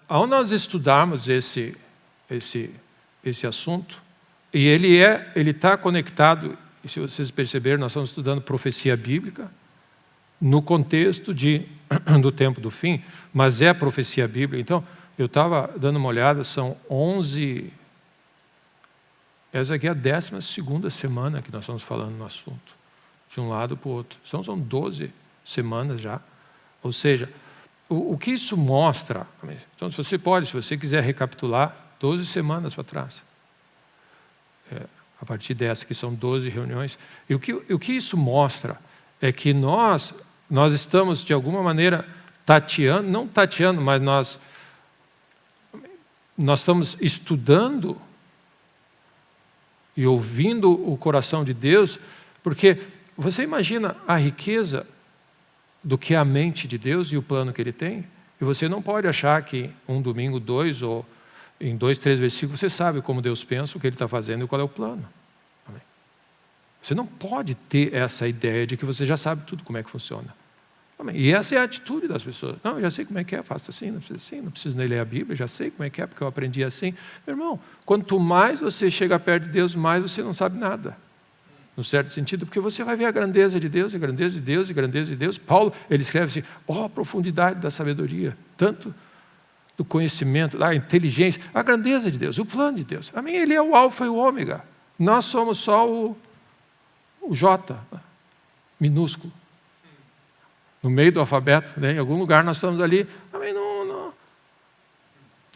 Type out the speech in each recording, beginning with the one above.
ao nós estudarmos esse assunto, e ele está conectado, e se vocês perceberem, nós estamos estudando profecia bíblica, no contexto do tempo do fim, mas é a profecia bíblica. Então, eu estava dando uma olhada, são 11... Essa aqui é a 12ª semana que nós estamos falando no assunto, de um lado para o outro. Então, são 12 semanas já. Ou seja, o que isso mostra... Então, se você quiser recapitular, 12 semanas para trás. A partir dessa, que são 12 reuniões. E o que isso mostra é que nós estamos, de alguma maneira, tateando, não tateando, mas nós estamos estudando e ouvindo o coração de Deus, porque você imagina a riqueza do que é a mente de Deus e o plano que Ele tem, e você não pode achar que um domingo, 2, ou em 2, 3 versículos, você sabe como Deus pensa, o que Ele está fazendo e qual é o plano. Amém? Você não pode ter essa ideia de que você já sabe tudo como é que funciona. Amém? E essa é a atitude das pessoas. Não, eu já sei como é que é, faço assim, não preciso nem ler a Bíblia, já sei como é que é, porque eu aprendi assim. Meu irmão, quanto mais você chega perto de Deus, mais você não sabe nada. No certo sentido, porque você vai ver a grandeza de Deus, e grandeza de Deus, e grandeza de Deus. Paulo, ele escreve assim, a profundidade da sabedoria, tanto do conhecimento, da inteligência, a grandeza de Deus, o plano de Deus. Amém? Ele é o alfa e o ômega. Nós somos só o J, minúsculo. No meio do alfabeto, né? Em algum lugar nós estamos ali. Amém?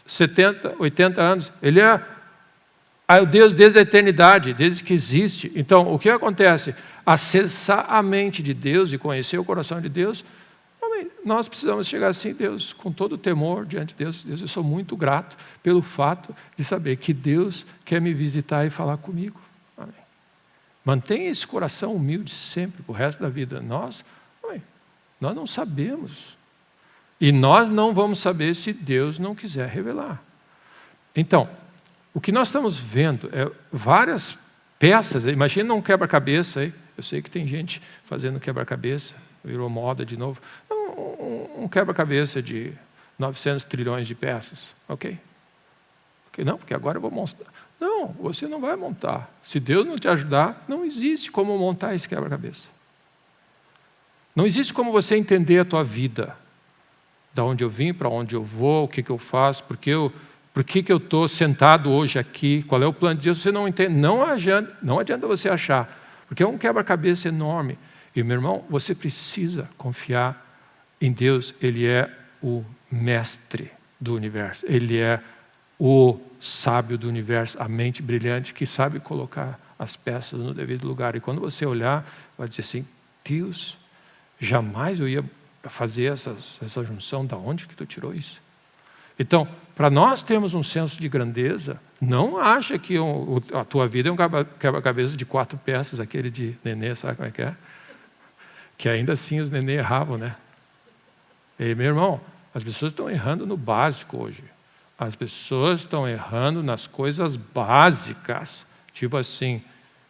70, 80 anos. Ele é o Deus desde a eternidade, desde que existe. Então, o que acontece? Acessar a mente de Deus e conhecer o coração de Deus, nós precisamos chegar assim, Deus, com todo o temor diante de Deus. Deus, eu sou muito grato pelo fato de saber que Deus quer me visitar e falar comigo. Amém. Mantenha esse coração humilde sempre, para o resto da vida. Nós não sabemos. E nós não vamos saber se Deus não quiser revelar. Então, o que nós estamos vendo é várias peças. Imagina um quebra-cabeça aí. Eu sei que tem gente fazendo quebra-cabeça, virou moda de novo. Um quebra-cabeça de 900 trilhões de peças, ok? Não, porque agora eu vou montar. Não, você não vai montar. Se Deus não te ajudar, não existe como montar esse quebra-cabeça. Não existe como você entender a tua vida. Da onde eu vim, para onde eu vou, o que eu faço, por que eu estou sentado hoje aqui, qual é o plano de Deus, você não entende. Não adianta você achar, porque é um quebra-cabeça enorme. E, meu irmão, você precisa confiar em Deus. Ele é o mestre do universo. Ele é o sábio do universo, a mente brilhante que sabe colocar as peças no devido lugar. E quando você olhar, vai dizer assim, Deus, jamais eu ia fazer essa junção. Da onde que tu tirou isso? Então, para nós termos um senso de grandeza, não acha que a tua vida é um quebra-cabeça de 4 peças, aquele de nenê, sabe como é que é? Que ainda assim os nenê erravam, né? E, meu irmão, as pessoas estão errando no básico hoje. As pessoas estão errando nas coisas básicas. Tipo assim,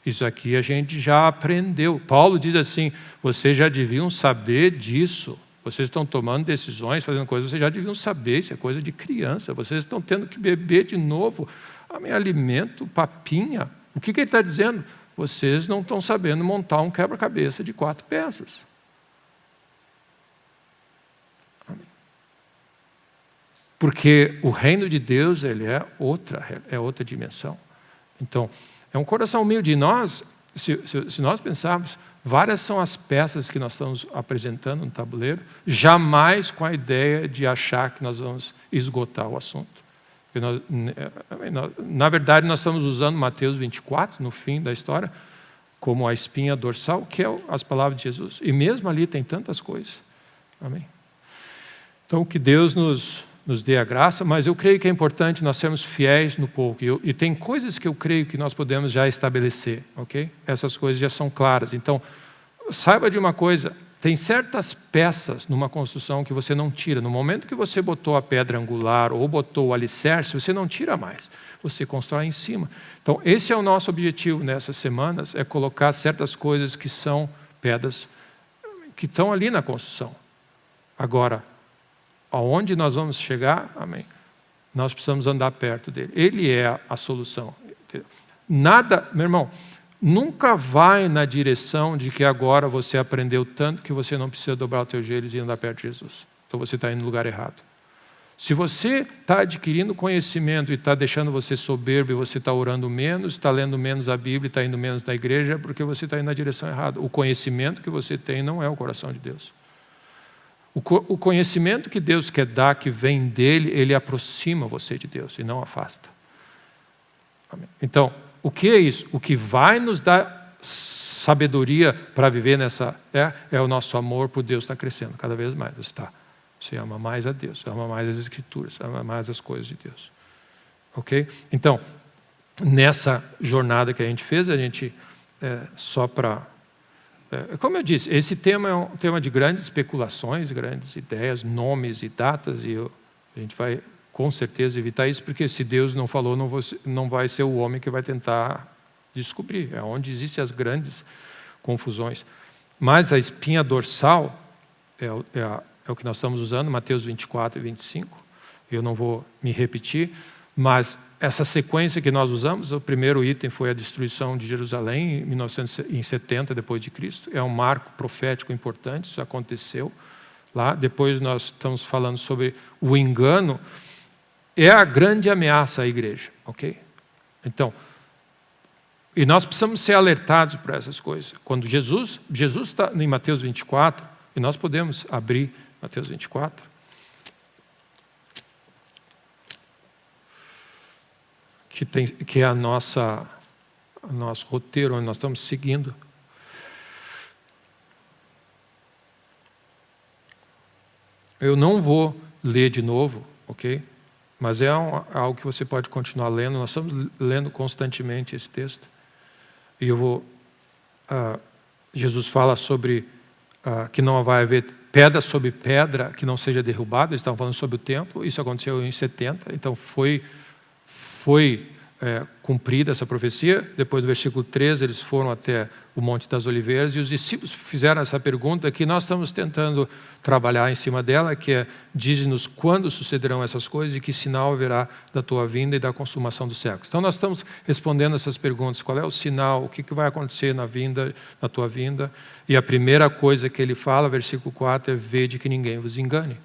isso aqui a gente já aprendeu. Paulo diz assim, vocês já deviam saber disso. Vocês estão tomando decisões, fazendo coisas, vocês já deviam saber, isso é coisa de criança. Vocês estão tendo que beber de novo alimento, papinha. O que ele está dizendo? Vocês não estão sabendo montar um quebra-cabeça de 4 peças. Amém. Porque o reino de Deus, ele é outra dimensão. Então, é um coração humilde. E nós, se nós pensarmos, várias são as peças que nós estamos apresentando no tabuleiro, jamais com a ideia de achar que nós vamos esgotar o assunto. Na verdade, nós estamos usando Mateus 24, no fim da história, como a espinha dorsal, que é as palavras de Jesus. E mesmo ali tem tantas coisas. Amém? Então, que Deus nos dê a graça, mas eu creio que é importante nós sermos fiéis no pouco. E tem coisas que eu creio que nós podemos já estabelecer, ok? Essas coisas já são claras. Então, saiba de uma coisa, tem certas peças numa construção que você não tira. No momento que você botou a pedra angular ou botou o alicerce, você não tira mais. Você constrói em cima. Então, esse é o nosso objetivo nessas semanas, é colocar certas coisas que são pedras que estão ali na construção. Agora, aonde nós vamos chegar, amém? Nós precisamos andar perto dele. Ele é a solução. Nada, meu irmão, nunca vai na direção de que agora você aprendeu tanto que você não precisa dobrar os teus joelhos e andar perto de Jesus. Então você está indo no lugar errado. Se você está adquirindo conhecimento e está deixando você soberbo e você está orando menos, está lendo menos a Bíblia, está indo menos na igreja, é porque você está indo na direção errada. O conhecimento que você tem não é o coração de Deus. O conhecimento que Deus quer dar, que vem dele, ele aproxima você de Deus e não afasta. Amém. Então, o que é isso? O que vai nos dar sabedoria para viver nessa... É o nosso amor por Deus está crescendo cada vez mais. Você ama mais a Deus, ama mais as Escrituras, ama mais as coisas de Deus. Ok? Então, nessa jornada que a gente fez, a gente, só para... como eu disse, esse tema é um tema de grandes especulações, grandes ideias, nomes e datas, e a gente vai com certeza evitar isso, porque se Deus não falou, não vai ser o homem que vai tentar descobrir. É onde existem as grandes confusões. Mas a espinha dorsal é o que nós estamos usando, Mateus 24 e 25. Eu não vou me repetir, mas essa sequência que nós usamos, o primeiro item foi a destruição de Jerusalém em 1970 depois de Cristo. É um marco profético importante, isso aconteceu lá. Depois nós estamos falando sobre o engano. É a grande ameaça à igreja, ok? Então, e nós precisamos ser alertados para essas coisas. Quando Jesus está em Mateus 24, e nós podemos abrir Mateus 24. Que é o nosso roteiro, onde nós estamos seguindo. Eu não vou ler de novo, ok? Mas é algo que você pode continuar lendo. Nós estamos lendo constantemente esse texto. E Jesus fala sobre que não vai haver pedra sobre pedra que não seja derrubada. Eles estavam falando sobre o templo. Isso aconteceu em 70. Então foi cumprida essa profecia. Depois do versículo 13, eles foram até o Monte das Oliveiras, e os discípulos fizeram essa pergunta que nós estamos tentando trabalhar em cima dela, que é: dize-nos quando sucederão essas coisas e que sinal haverá da tua vinda e da consumação dos séculos. Então nós estamos respondendo essas perguntas: qual é o sinal, o que vai acontecer na tua vinda? E a primeira coisa que ele fala, versículo 4, é: vede que ninguém vos engane.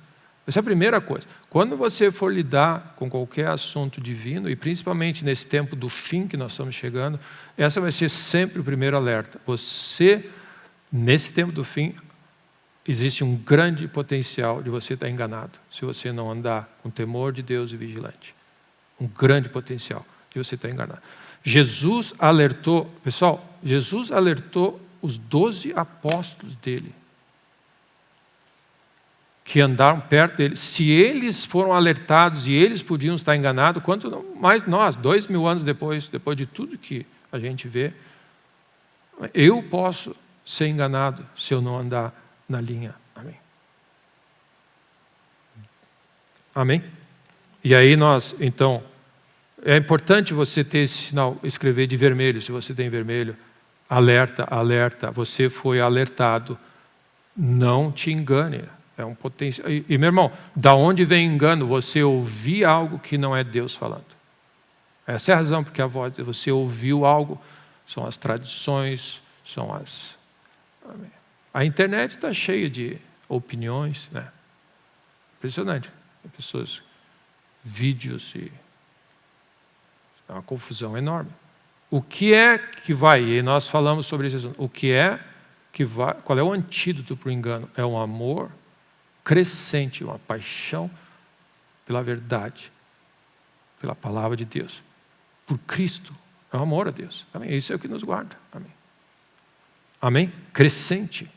Essa é a primeira coisa. Quando você for lidar com qualquer assunto divino, e principalmente nesse tempo do fim que nós estamos chegando, essa vai ser sempre o primeiro alerta. Nesse tempo do fim, existe um grande potencial de você estar enganado, se você não andar com temor de Deus e vigilante. Um grande potencial de você estar enganado. Jesus alertou os 12 apóstolos dele, que andaram perto dele. Se eles foram alertados e eles podiam estar enganados, quanto mais nós, 2000 anos depois de tudo que a gente vê, eu posso ser enganado se eu não andar na linha. Amém? Amém? E aí então, é importante você ter esse sinal, escrever de vermelho, se você tem vermelho, alerta, alerta, você foi alertado, não te engane. É um potencial. E meu irmão, da onde vem engano? Você ouvir algo que não é Deus falando. Essa é a razão porque você ouviu algo, são as tradições, A internet está cheia de opiniões, né? Impressionante. Pessoas, vídeos, é uma confusão enorme. O que é que vai? E nós falamos sobre isso. O que é que vai? Qual é o antídoto para o engano? É um amor crescente, uma paixão pela verdade, pela palavra de Deus, por Cristo. É um amor a Deus. Amém? Isso é o que nos guarda. Amém? Amém? Crescente.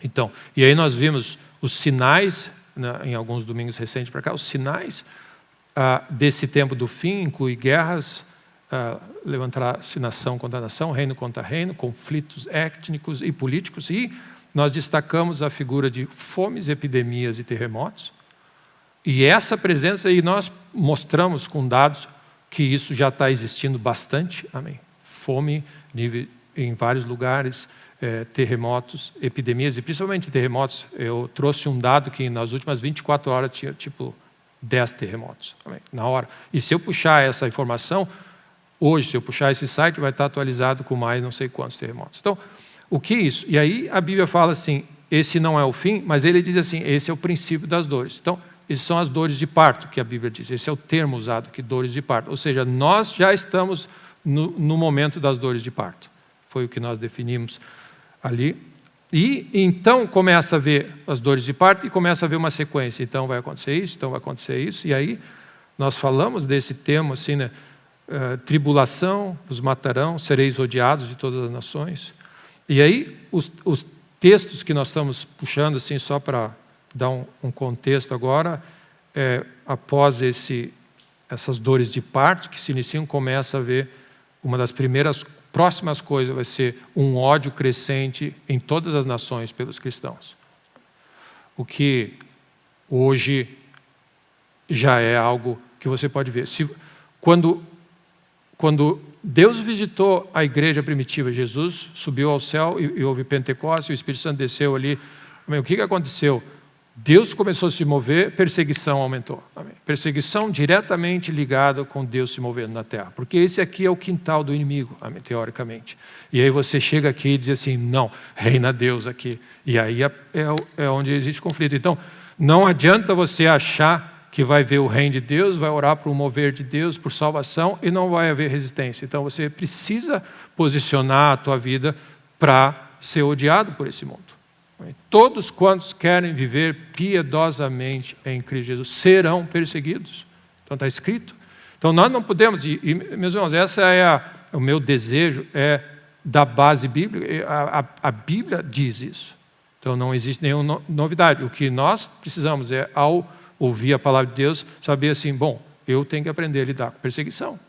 Então, e aí nós vimos os sinais, né, em alguns domingos recentes para cá, os sinais desse tempo do fim, inclui guerras, levantar-se nação contra nação, reino contra reino, conflitos étnicos e políticos, e nós destacamos a figura de fomes, epidemias e terremotos. E essa presença aí nós mostramos com dados que isso já está existindo bastante. Amém? Fome em vários lugares, terremotos, epidemias, e principalmente terremotos. Eu trouxe um dado que nas últimas 24 horas tinha 10 terremotos. Amém? Na hora. E se eu puxar essa informação, hoje, se eu puxar esse site, vai estar atualizado com mais não sei quantos terremotos. Então, o que é isso? E aí a Bíblia fala assim, esse não é o fim, mas ele diz assim, esse é o princípio das dores. Então, essas são as dores de parto que a Bíblia diz. Esse é o termo usado aqui, dores de parto. Ou seja, nós já estamos no momento das dores de parto. Foi o que nós definimos ali. E então começa a ver as dores de parto e começa a ver uma sequência. Então vai acontecer isso, então vai acontecer isso. E aí nós falamos desse tema assim, né? Tribulação, os matarão, sereis odiados de todas as nações. E aí os textos que nós estamos puxando, assim, só para dar um contexto agora, após essas dores de parto que se iniciam, começa a ver uma das primeiras próximas coisas vai ser um ódio crescente em todas as nações pelos cristãos. O que hoje já é algo que você pode ver. Quando Deus visitou a igreja primitiva, Jesus subiu ao céu e houve Pentecostes, o Espírito Santo desceu ali. O que aconteceu? Deus começou a se mover, perseguição aumentou. Amém. Perseguição diretamente ligada com Deus se movendo na terra. Porque esse aqui é o quintal do inimigo, amém, teoricamente. E aí você chega aqui e diz assim, não, reina Deus aqui. E aí é onde existe conflito. Então, não adianta você achar que vai ver o reino de Deus, vai orar para o mover de Deus, por salvação, e não vai haver resistência. Então, você precisa posicionar a tua vida para ser odiado por esse mundo. Todos quantos querem viver piedosamente em Cristo Jesus serão perseguidos. Então está escrito. Então nós não podemos, e meus irmãos, essa é o meu desejo, é da base bíblica, a Bíblia diz isso. Então não existe nenhuma novidade. O que nós precisamos é, ao ouvir a palavra de Deus, saber assim, bom, eu tenho que aprender a lidar com perseguição.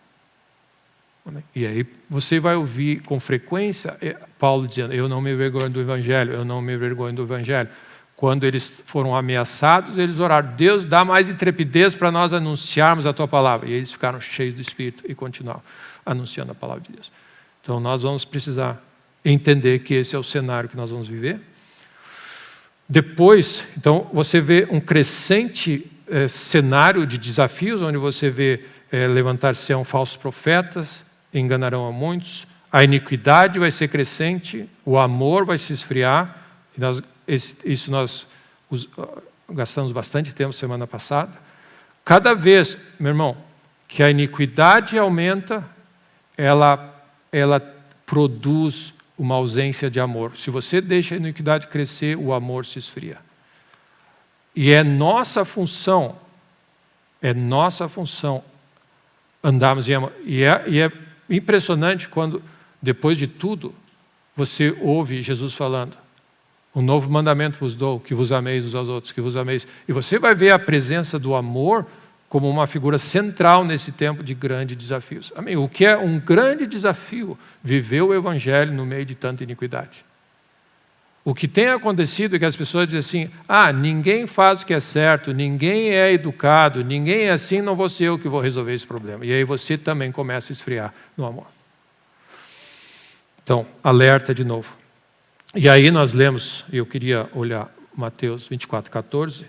E aí você vai ouvir com frequência Paulo dizendo, eu não me envergonho do Evangelho, eu não me envergonho do Evangelho. Quando eles foram ameaçados, eles oraram, Deus, dá mais intrepidez para nós anunciarmos a tua palavra. E eles ficaram cheios do Espírito e continuaram anunciando a palavra de Deus. Então nós vamos precisar entender que esse é o cenário que nós vamos viver. Depois, então, você vê um crescente cenário de desafios, onde você vê levantar-se-ão falsos profetas, enganarão a muitos, a iniquidade vai ser crescente, o amor vai se esfriar. Isso nós gastamos bastante tempo semana passada. Cada vez, meu irmão, que a iniquidade aumenta, ela produz uma ausência de amor. Se você deixa a iniquidade crescer, o amor se esfria. E é nossa função andarmos em amor. E é impressionante quando, depois de tudo, você ouve Jesus falando, um novo mandamento vos dou, que vos ameis uns aos outros, que vos ameis. E você vai ver a presença do amor como uma figura central nesse tempo de grandes desafios. Amém? O que é um grande desafio, viver o Evangelho no meio de tanta iniquidade. O que tem acontecido é que as pessoas dizem assim, ninguém faz o que é certo, ninguém é educado, ninguém é assim, não vou ser eu que vou resolver esse problema. E aí você também começa a esfriar no amor. Então, alerta de novo. E aí nós lemos, eu queria olhar Mateus 24:14.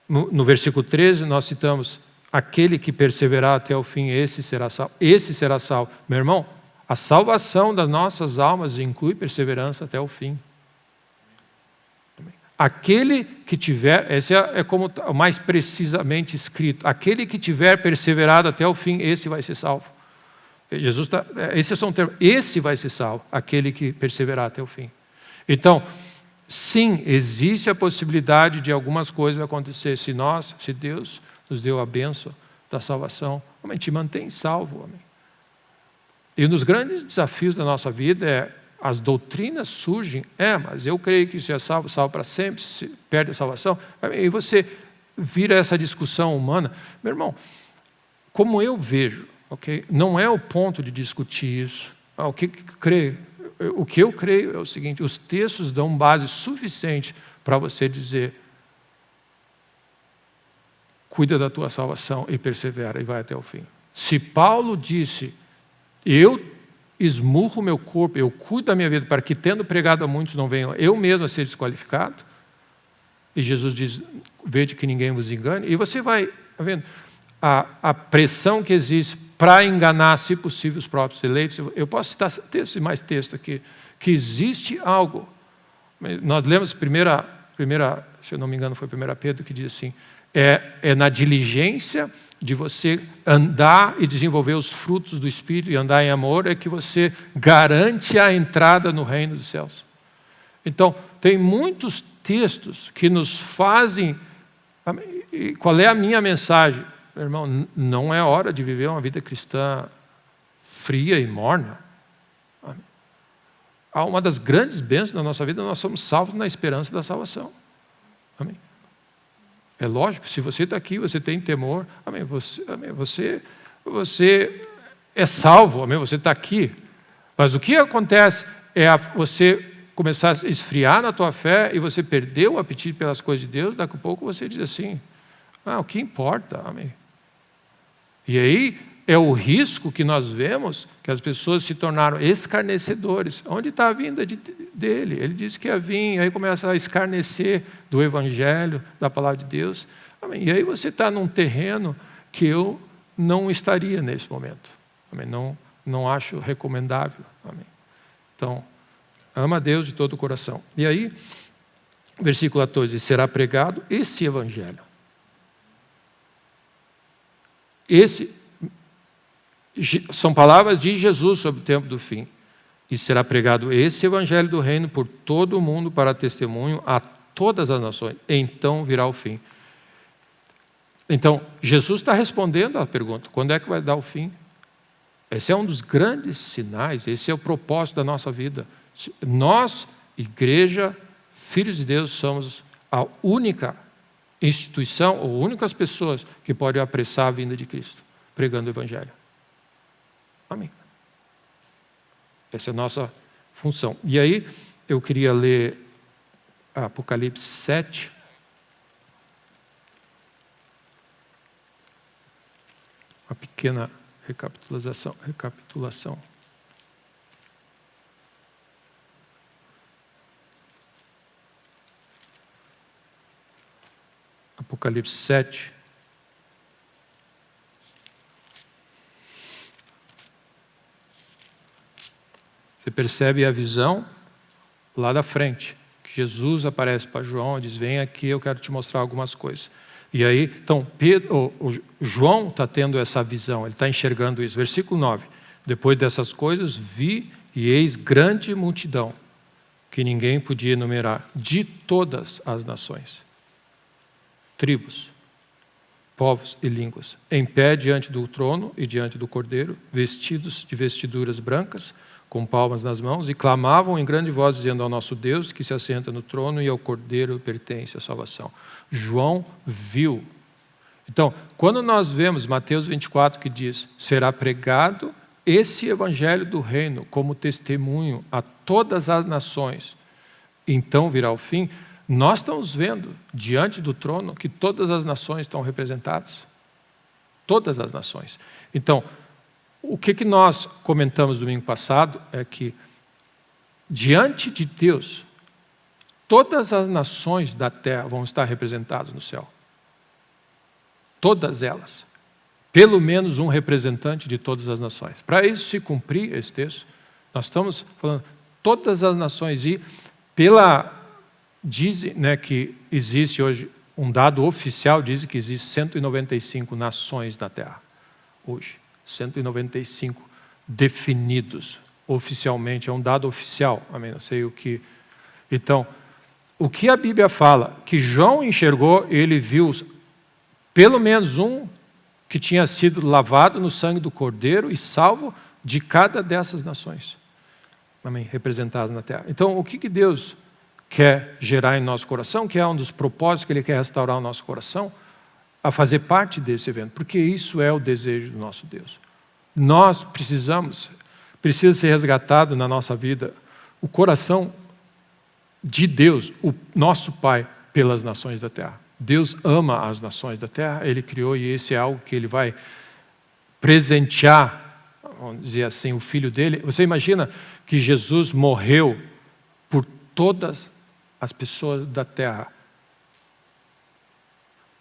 No versículo 13 nós citamos, aquele que perseverar até o fim, esse será salvo. Esse será salvo. Meu irmão, a salvação das nossas almas inclui perseverança até o fim. Aquele que tiver, esse é como mais precisamente escrito, aquele que tiver perseverado até o fim, esse vai ser salvo. Jesus esse é só um termo, esse vai ser salvo, aquele que perseverar até o fim. Então, sim, existe a possibilidade de algumas coisas acontecer, se Deus nos deu a bênção da salvação, a gente mantém salvo, amém. E um dos grandes desafios da nossa vida as doutrinas surgem, mas eu creio que se é salvo para sempre, se perde a salvação, e você vira essa discussão humana. Meu irmão, como eu vejo, okay, não é o ponto de discutir isso. O que eu creio é o seguinte, os textos dão base suficiente para você dizer, cuida da tua salvação e persevera e vai até o fim. Se Paulo disse, eu esmurro o meu corpo, eu cuido da minha vida para que, tendo pregado a muitos, não venham eu mesmo a ser desqualificado, E Jesus diz, vede que ninguém vos engane. E você vai, tá vendo? A pressão que existe para enganar, se possível, os próprios eleitos. Eu posso citar texto e mais texto aqui. Que existe algo. Nós lemos primeira, se eu não me engano, foi 1 Pedro, que diz assim, é na diligência de você andar e desenvolver os frutos do Espírito e andar em amor, é que você garante a entrada no reino dos céus. Então, tem muitos textos que nos fazem... E qual é a minha mensagem? Meu irmão, não é hora de viver uma vida cristã fria e morna. Há uma das grandes bênçãos da nossa vida, nós somos salvos na esperança da salvação. Amém? É lógico, se você está aqui, você tem temor, amém, você é salvo, amém, você está aqui. Mas o que acontece é você começar a esfriar na tua fé e você perder o apetite pelas coisas de Deus, daqui a pouco você diz assim, o que importa, amém? E aí é o risco que nós vemos, que as pessoas se tornaram escarnecedores. Onde está a vinda dele? Ele disse que ia vir, aí começa a escarnecer do Evangelho, da Palavra de Deus. Amém? E aí você está num terreno que eu não estaria nesse momento. Amém? Não acho recomendável. Amém? Então, ama a Deus de todo o coração. E aí, versículo 14, será pregado esse Evangelho. São palavras de Jesus sobre o tempo do fim. E será pregado esse Evangelho do reino por todo o mundo para testemunho a todas as nações. Então virá o fim. Então, Jesus está respondendo à pergunta, quando é que vai dar o fim? Esse é um dos grandes sinais, esse é o propósito da nossa vida. Nós, igreja, filhos de Deus, somos a única instituição, ou únicas pessoas que podem apressar a vinda de Cristo, pregando o Evangelho. Amém. Essa é a nossa função. E aí, eu queria ler Apocalipse 7. Uma pequena recapitulação. Apocalipse 7. Você percebe a visão lá da frente, que Jesus aparece para João e diz, vem aqui, eu quero te mostrar algumas coisas. E aí, então, João está tendo essa visão, ele está enxergando isso. Versículo 9, depois dessas coisas, vi e eis grande multidão, que ninguém podia enumerar, de todas as nações, tribos, povos e línguas, em pé diante do trono e diante do Cordeiro, vestidos de vestiduras brancas, com palmas nas mãos, e clamavam em grande voz, dizendo ao nosso Deus, que se assenta no trono, e ao Cordeiro pertence a salvação. João viu. Então, quando nós vemos Mateus 24, que diz, será pregado esse Evangelho do reino como testemunho a todas as nações, então virá o fim, nós estamos vendo, diante do trono, que todas as nações estão representadas. Todas as nações. Então, o que nós comentamos domingo passado é que, diante de Deus, todas as nações da terra vão estar representadas no céu. Todas elas. Pelo menos um representante de todas as nações. Para isso se cumprir esse texto, nós estamos falando todas as nações. E dizem, né, que existe hoje, um dado oficial diz que existe 195 nações na terra, hoje. 195 definidos oficialmente, é um dado oficial, amém? Não sei o que. Então, o que a Bíblia fala, que João enxergou, ele viu pelo menos um que tinha sido lavado no sangue do Cordeiro e salvo de cada dessas nações, amém? Representadas na terra. Então, o que Deus quer gerar em nosso coração, que é um dos propósitos que Ele quer restaurar o nosso coração, a fazer parte desse evento, porque isso é o desejo do nosso Deus. Nós precisa ser resgatado na nossa vida o coração de Deus, o nosso Pai, pelas nações da terra. Deus ama as nações da terra, Ele criou e esse é algo que Ele vai presentear, vamos dizer assim, o Filho dele. Você imagina que Jesus morreu por todas as pessoas da terra,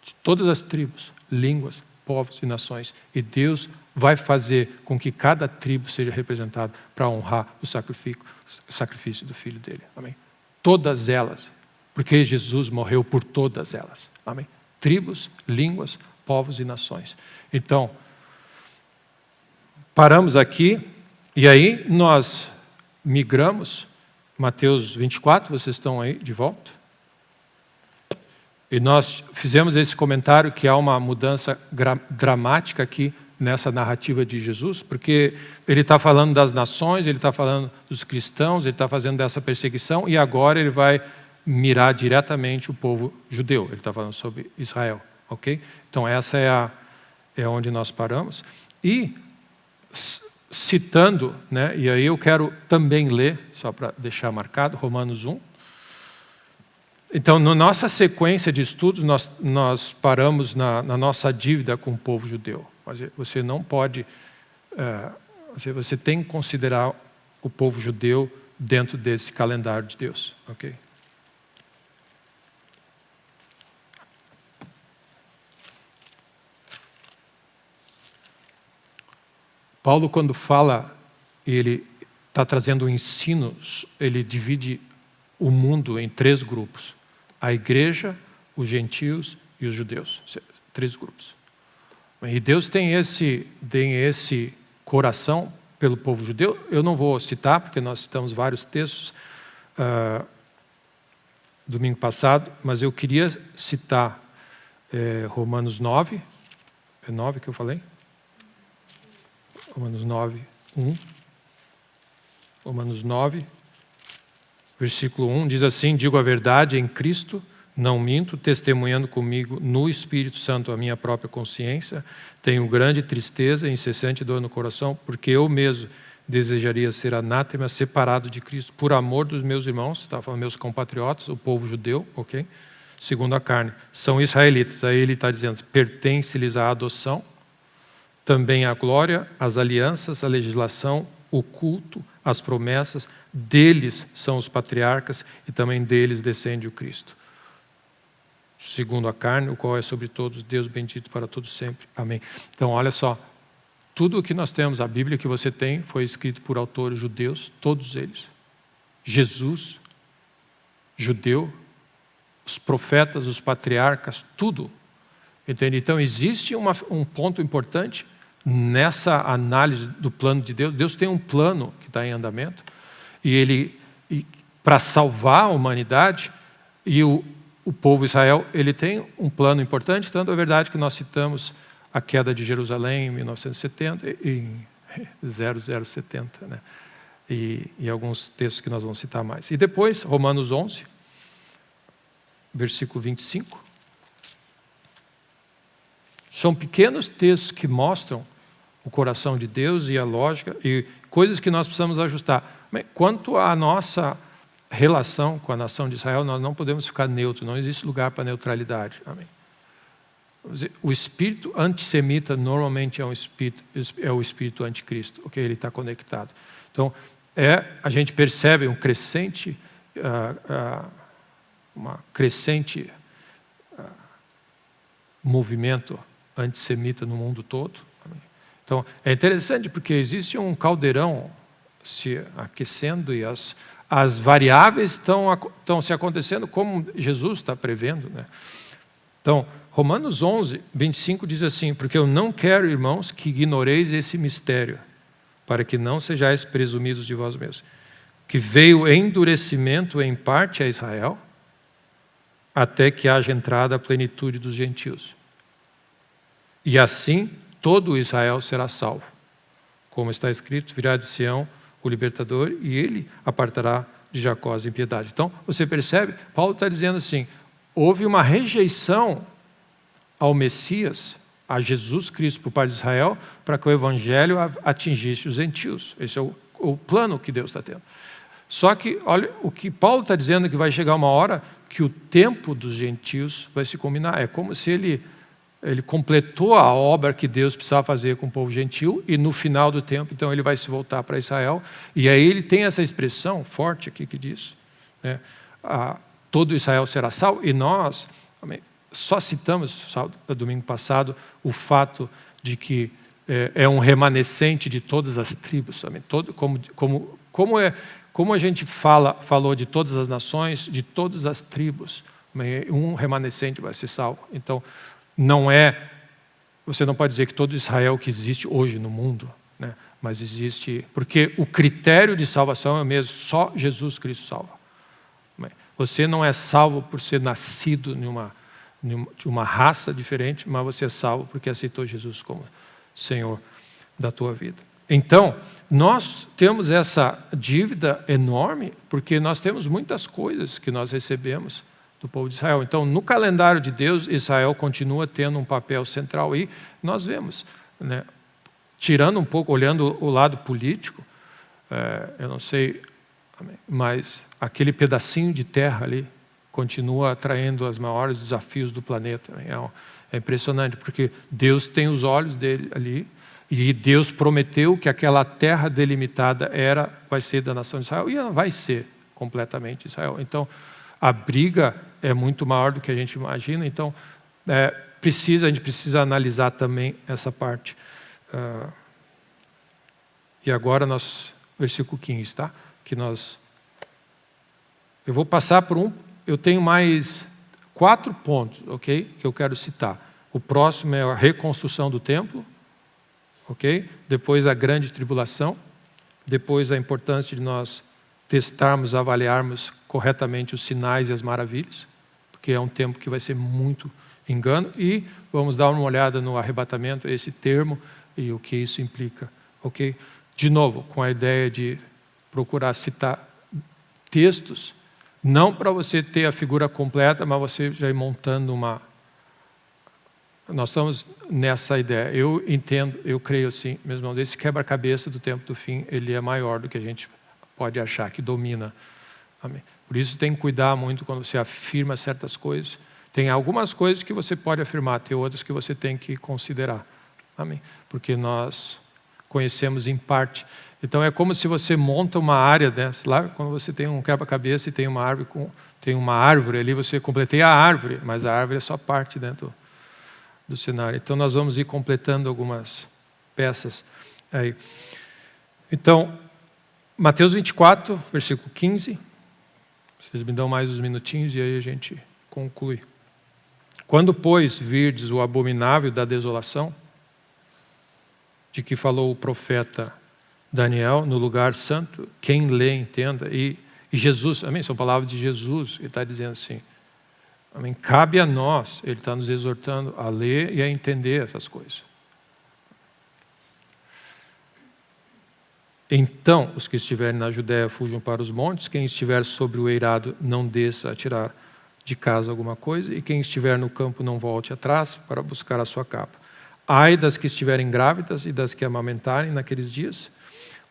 de todas as tribos, línguas, povos e nações. E Deus vai fazer com que cada tribo seja representada para honrar o sacrifício do Filho dele. Amém? Todas elas, porque Jesus morreu por todas elas. Amém? Tribos, línguas, povos e nações. Então, paramos aqui e aí nós migramos. Mateus 24, vocês estão aí de volta? E nós fizemos esse comentário que há uma mudança dramática aqui nessa narrativa de Jesus, porque ele está falando das nações, ele está falando dos cristãos, ele está fazendo dessa perseguição e agora ele vai mirar diretamente o povo judeu. Ele está falando sobre Israel, ok? Então essa é onde nós paramos. E citando, né, e aí eu quero também ler, só para deixar marcado, Romanos 1. Então, na nossa sequência de estudos, nós paramos na nossa dívida com o povo judeu. Você não pode, você tem que considerar o povo judeu dentro desse calendário de Deus, ok? Paulo, quando fala, ele está trazendo um ensino, ele divide o mundo em 3 grupos. A igreja, os gentios e os judeus. 3 grupos. E Deus tem esse coração pelo povo judeu. Eu não vou citar, porque nós citamos vários textos domingo passado, mas eu queria citar Romanos 9. É 9 que eu falei? Romanos 9, 1. Romanos 9, versículo 1, diz assim: digo a verdade em Cristo, não minto, testemunhando comigo no Espírito Santo a minha própria consciência, tenho grande tristeza e incessante dor no coração, porque eu mesmo desejaria ser anátema, separado de Cristo, por amor dos meus irmãos, estava falando meus compatriotas, o povo judeu, ok? Segundo a carne, são israelitas. Aí ele está dizendo, pertence-lhes a adoção, também a glória, as alianças, a legislação, o culto, as promessas, deles são os patriarcas e também deles descende o Cristo. Segundo a carne, o qual é sobre todos, Deus bendito para todos sempre. Amém. Então, olha só, tudo o que nós temos, a Bíblia que você tem, foi escrito por autores judeus, todos eles. Jesus, judeu, os profetas, os patriarcas, tudo. Entende? Então, existe um ponto importante nessa análise do plano de Deus. Deus tem um plano que está em andamento, e para salvar a humanidade, e o povo Israel, ele tem um plano importante, tanto é verdade que nós citamos a queda de Jerusalém em 1970, em 0070, né? E alguns textos que nós vamos citar mais. E depois, Romanos 11, versículo 25. São pequenos textos que mostram o coração de Deus e a lógica, e coisas que nós precisamos ajustar. Quanto à nossa relação com a nação de Israel, nós não podemos ficar neutros, não existe lugar para neutralidade. Amém. O espírito antissemita normalmente é o espírito anticristo, ok? Ele está conectado. Então, a gente percebe um crescente, movimento antissemita no mundo todo. Amém. Então, é interessante porque existe um caldeirão se aquecendo e as variáveis estão se acontecendo como Jesus está prevendo, né? Então, Romanos 11, 25 diz assim: porque eu não quero, irmãos, que ignoreis esse mistério, para que não sejais presumidos de vós mesmos, que veio endurecimento em parte a Israel, até que haja entrada a plenitude dos gentios. E assim todo Israel será salvo. Como está escrito, virá de Sião o libertador, e ele apartará de Jacó as impiedades. Então, você percebe, Paulo está dizendo assim, houve uma rejeição ao Messias, a Jesus Cristo por parte de Israel, para que o evangelho atingisse os gentios. Esse é o plano que Deus está tendo. Só que, olha, o que Paulo está dizendo é que vai chegar uma hora que o tempo dos gentios vai se combinar. É como se ele completou a obra que Deus precisava fazer com o povo gentil, e no final do tempo, então, ele vai se voltar para Israel. E aí ele tem essa expressão forte aqui que diz, né, todo Israel será salvo, e nós, amém, só citamos, domingo passado, o fato de que é um remanescente de todas as tribos. Também. Como a gente falou de todas as nações, de todas as tribos, um remanescente vai ser salvo. Então, você não pode dizer que todo Israel que existe hoje no mundo, né? Mas existe, porque o critério de salvação é o mesmo, só Jesus Cristo salva. Você não é salvo por ser nascido de uma raça diferente, mas você é salvo porque aceitou Jesus como Senhor da tua vida. Então, nós temos essa dívida enorme, porque nós temos muitas coisas que nós recebemos do povo de Israel. Então, no calendário de Deus, Israel continua tendo um papel central. E nós vemos, né, tirando um pouco, olhando o lado político, eu não sei, mas aquele pedacinho de terra ali continua atraindo os maiores desafios do planeta. É impressionante, porque Deus tem os olhos dele ali, e Deus prometeu que aquela terra delimitada vai ser da nação de Israel, e ela vai ser completamente Israel. Então, a briga é muito maior do que a gente imagina, então a gente precisa analisar também essa parte. E agora, versículo 15, tá? Eu vou passar por eu tenho mais 4 pontos, ok? Que eu quero citar. O próximo é a reconstrução do templo, ok? Depois a grande tribulação, depois a importância de nós testarmos, avaliarmos corretamente os sinais e as maravilhas, porque é um tempo que vai ser muito engano, e vamos dar uma olhada no arrebatamento, esse termo, e o que isso implica, ok? De novo, com a ideia de procurar citar textos, não para você ter a figura completa, mas você já ir montando Nós estamos nessa ideia. Eu entendo, eu creio assim, meus irmãos, esse quebra-cabeça do tempo do fim, ele é maior do que a gente pode achar, que domina. Amém. Por isso tem que cuidar muito quando você afirma certas coisas. Tem algumas coisas que você pode afirmar, tem outras que você tem que considerar. Amém. Porque nós conhecemos em parte. Então é como se você monta uma área dessa, lá quando você tem um quebra-cabeça e tem uma árvore ali, você completeia a árvore, mas a árvore é só parte dentro do cenário. Então nós vamos ir completando algumas peças aí. Então, Mateus 24, versículo 15. Vocês me dão mais uns minutinhos e aí a gente conclui. Quando, pois, virdes o abominável da desolação, de que falou o profeta Daniel, no lugar santo, quem lê, entenda. E Jesus, amém? São palavras de Jesus, ele está dizendo assim, amém? Cabe a nós, ele está nos exortando a ler e a entender essas coisas. Então, os que estiverem na Judéia fujam para os montes, quem estiver sobre o eirado não desça a tirar de casa alguma coisa, e quem estiver no campo não volte atrás para buscar a sua capa. Ai das que estiverem grávidas e das que amamentarem naqueles dias.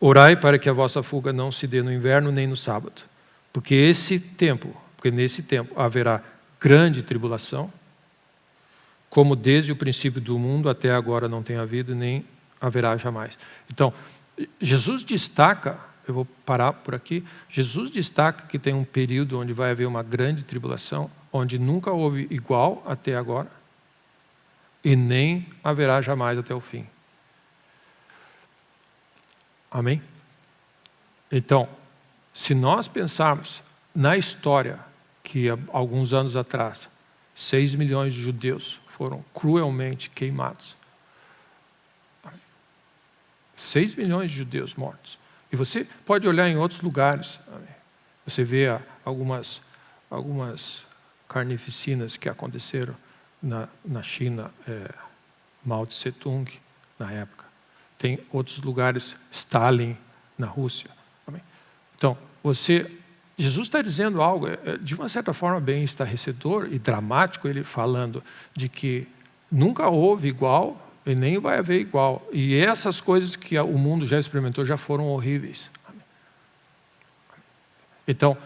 Orai para que a vossa fuga não se dê no inverno nem no sábado, porque nesse tempo haverá grande tribulação, como desde o princípio do mundo até agora não tem havido, nem haverá jamais. Então, Jesus destaca, eu vou parar por aqui, Jesus destaca que tem um período onde vai haver uma grande tribulação, onde nunca houve igual até agora, e nem haverá jamais até o fim. Amém? Então, se nós pensarmos na história que há alguns anos atrás, 6 milhões de judeus foram cruelmente queimados. 6 milhões de judeus mortos. E você pode olhar em outros lugares. Você vê algumas carnificinas que aconteceram na China, Mao Tse Tung, na época. Tem outros lugares, Stalin, na Rússia. Amém? Então, Jesus está dizendo algo, de uma certa forma, bem estarrecedor e dramático, ele falando de que nunca houve igual e nem vai haver igual. E essas coisas que o mundo já experimentou já foram horríveis. Amém? Então,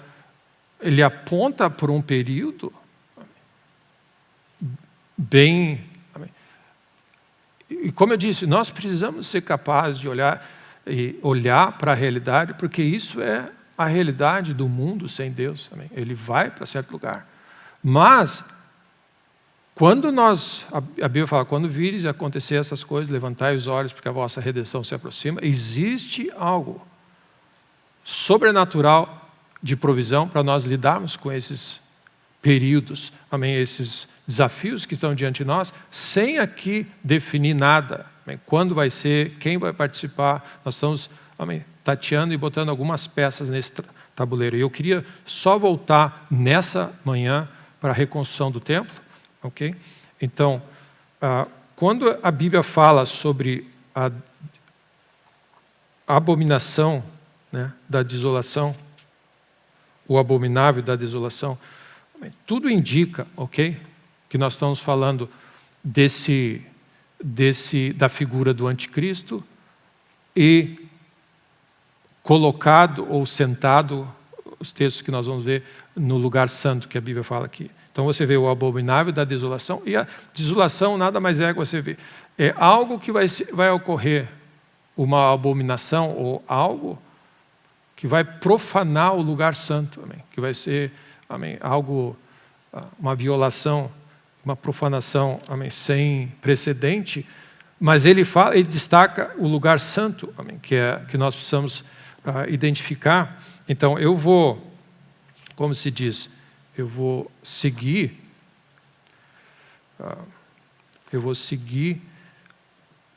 ele aponta por um período bem... Amém? E como eu disse, nós precisamos ser capazes de olhar para a realidade, porque isso é a realidade do mundo sem Deus. Amém? Ele vai para certo lugar. Mas Quando a Bíblia fala, quando vires acontecer essas coisas, levantai os olhos, porque a vossa redenção se aproxima, existe algo sobrenatural de provisão para nós lidarmos com esses períodos, amém, esses desafios que estão diante de nós, sem aqui definir nada. Amém? Quando vai ser, quem vai participar, nós estamos, amém, tateando e botando algumas peças nesse tabuleiro. E eu queria só voltar nessa manhã para a reconstrução do templo. Okay? Então, quando a Bíblia fala sobre a abominação, né, da desolação, o abominável da desolação, tudo indica, ok, que nós estamos falando da figura do anticristo e colocado ou sentado, os textos que nós vamos ver, no lugar santo que a Bíblia fala aqui. Então você vê o abominável da desolação, e a desolação nada mais é que você vê. É algo que vai ocorrer, uma abominação ou algo que vai profanar o lugar santo, amém? Que vai ser, amém, algo, uma violação, uma profanação, amém, sem precedente, mas ele destaca o lugar santo, amém, que nós precisamos identificar. Então eu vou, como se diz, eu vou seguir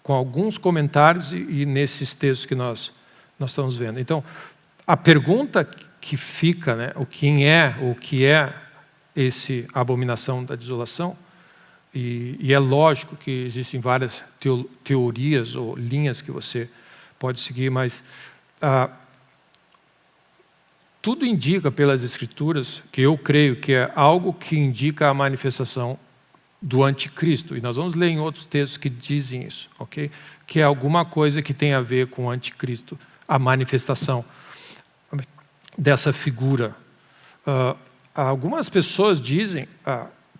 com alguns comentários e nesses textos que nós estamos vendo. Então, a pergunta que fica, né, o que é esse abominação da desolação, e é lógico que existem várias teorias ou linhas que você pode seguir, mas tudo indica pelas Escrituras, que eu creio que é algo que indica a manifestação do anticristo. E nós vamos ler em outros textos que dizem isso, ok? Que é alguma coisa que tem a ver com o anticristo, a manifestação dessa figura. Algumas pessoas dizem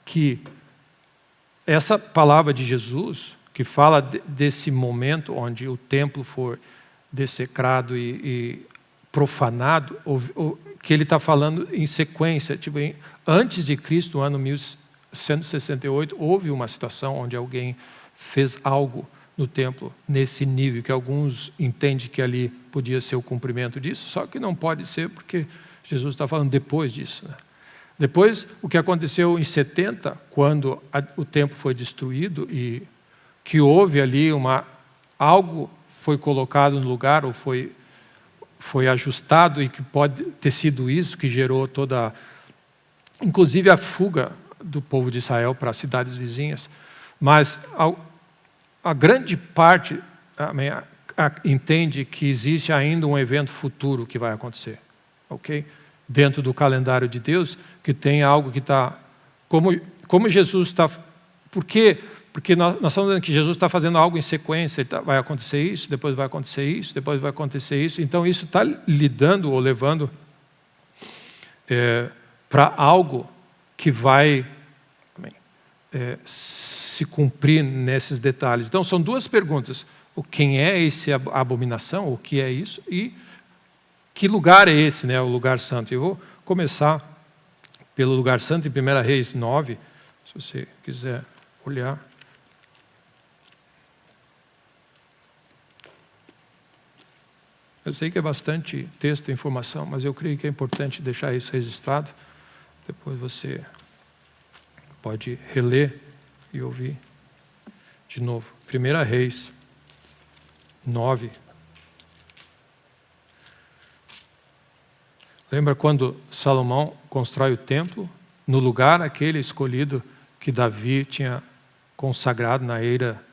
que essa palavra de Jesus, que fala desse momento onde o templo for dessecrado e profanado, que ele está falando em sequência, tipo, antes de Cristo, no ano 1168, houve uma situação onde alguém fez algo no templo nesse nível, que alguns entendem que ali podia ser o cumprimento disso, só que não pode ser porque Jesus está falando depois disso, né? Depois, o que aconteceu em 70, quando o templo foi destruído e que houve ali algo foi colocado no lugar ou foi ajustado, e que pode ter sido isso que gerou inclusive a fuga do povo de Israel para as cidades vizinhas. Mas a grande parte entende que existe ainda um evento futuro que vai acontecer, ok? Dentro do calendário de Deus, que tem algo que está... Como Jesus está... Por quê? Porque nós estamos dizendo que Jesus está fazendo algo em sequência, vai acontecer isso, depois vai acontecer isso, depois vai acontecer isso. Então isso está lidando ou levando para algo que vai se cumprir nesses detalhes. Então são duas perguntas: quem é esse abominação, o que é isso, e que lugar é esse, né, o lugar santo. Eu vou começar pelo lugar santo em 1 Reis 9, se você quiser olhar. Eu sei que é bastante texto e informação, mas eu creio que é importante deixar isso registrado. Depois você pode reler e ouvir de novo. 1 Reis 9. Lembra quando Salomão constrói o templo no lugar aquele escolhido que Davi tinha consagrado na eira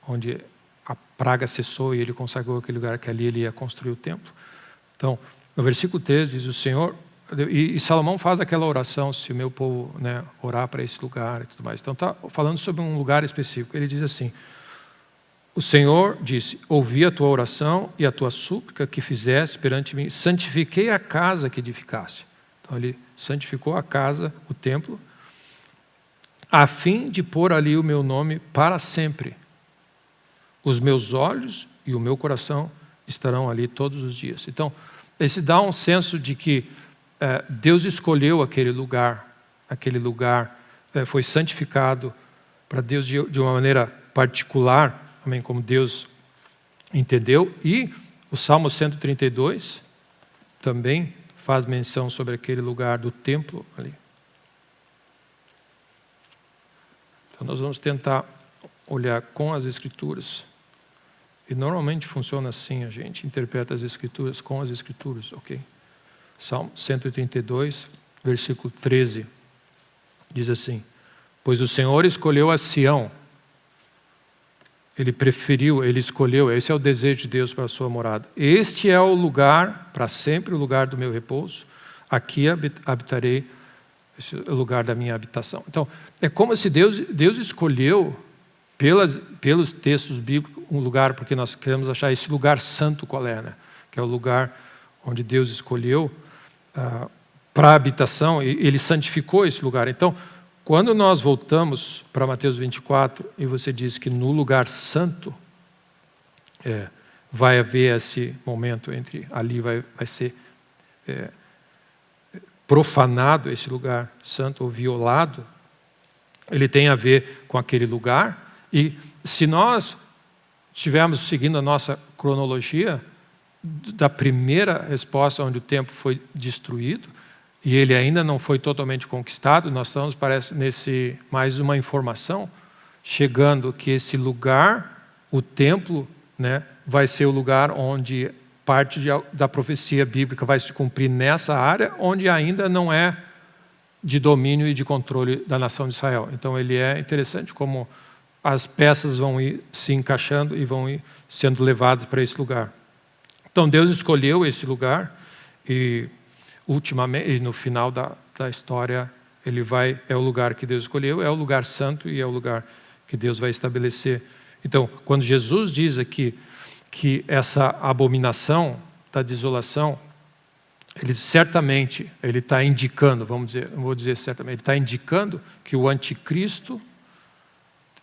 onde a praga cessou, e ele consagrou aquele lugar que ali ele ia construir o templo. Então, no versículo 13 diz o Senhor, e Salomão faz aquela oração, se o meu povo, né, orar para esse lugar e tudo mais. Então está falando sobre um lugar específico. Ele diz assim: o Senhor disse: ouvi a tua oração e a tua súplica que fizeste perante mim, santifiquei a casa que edificaste. Então ele santificou a casa, o templo, a fim de pôr ali o meu nome para sempre. Os meus olhos e o meu coração estarão ali todos os dias. Então, esse dá um senso de que Deus escolheu aquele lugar foi santificado para Deus de uma maneira particular, amém, como Deus entendeu. E o Salmo 132 também faz menção sobre aquele lugar do templo ali. Então nós vamos tentar olhar com as Escrituras. E normalmente funciona assim, a gente interpreta as Escrituras com as Escrituras, ok? Salmo 132, versículo 13, diz assim: pois o Senhor escolheu a Sião, Ele preferiu, Ele escolheu, esse é o desejo de Deus para a sua morada. Este é o lugar, para sempre o lugar do meu repouso, aqui habitarei, esse é o lugar da minha habitação. Então, é como se Deus escolheu, pelos textos bíblicos, um lugar, porque nós queremos achar esse lugar santo qual é, né? Que é o lugar onde Deus escolheu para a habitação, e Ele santificou esse lugar. Então, quando nós voltamos para Mateus 24, e você diz que no lugar santo, vai haver esse momento entre, ali vai ser profanado esse lugar santo, ou violado, ele tem a ver com aquele lugar. E se nós estivermos seguindo a nossa cronologia, da primeira resposta onde o templo foi destruído, e ele ainda não foi totalmente conquistado, nós estamos, parece, nesse mais uma informação, chegando que esse lugar, o templo, né, vai ser o lugar onde parte da profecia bíblica vai se cumprir nessa área, onde ainda não é de domínio e de controle da nação de Israel. Então ele é interessante como as peças vão ir se encaixando e vão ir sendo levadas para esse lugar. Então Deus escolheu esse lugar e ultimamente, e no final da história, é o lugar que Deus escolheu, é o lugar santo e é o lugar que Deus vai estabelecer. Então, quando Jesus diz aqui que essa abominação da desolação, ele certamente, ele está indicando, não vou dizer certamente, ele está indicando que o anticristo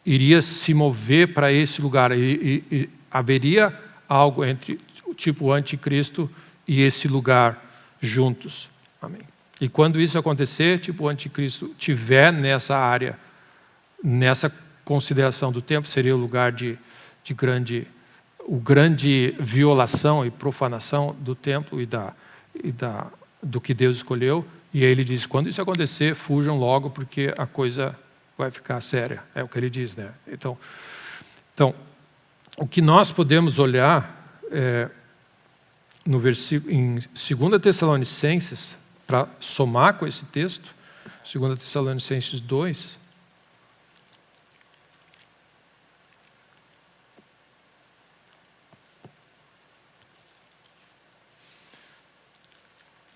iria se mover para esse lugar, e haveria algo entre tipo o anticristo e esse lugar juntos. Amém. E quando isso acontecer, tipo o anticristo tiver nessa área, nessa consideração do templo, seria o lugar de grande violação e profanação do templo do que Deus escolheu. E aí ele diz, quando isso acontecer, fujam logo, porque a coisa vai ficar séria. É o que ele diz, né? Então o que nós podemos olhar no versículo, em 2 Tessalonicenses, para somar com esse texto, 2 Tessalonicenses 2,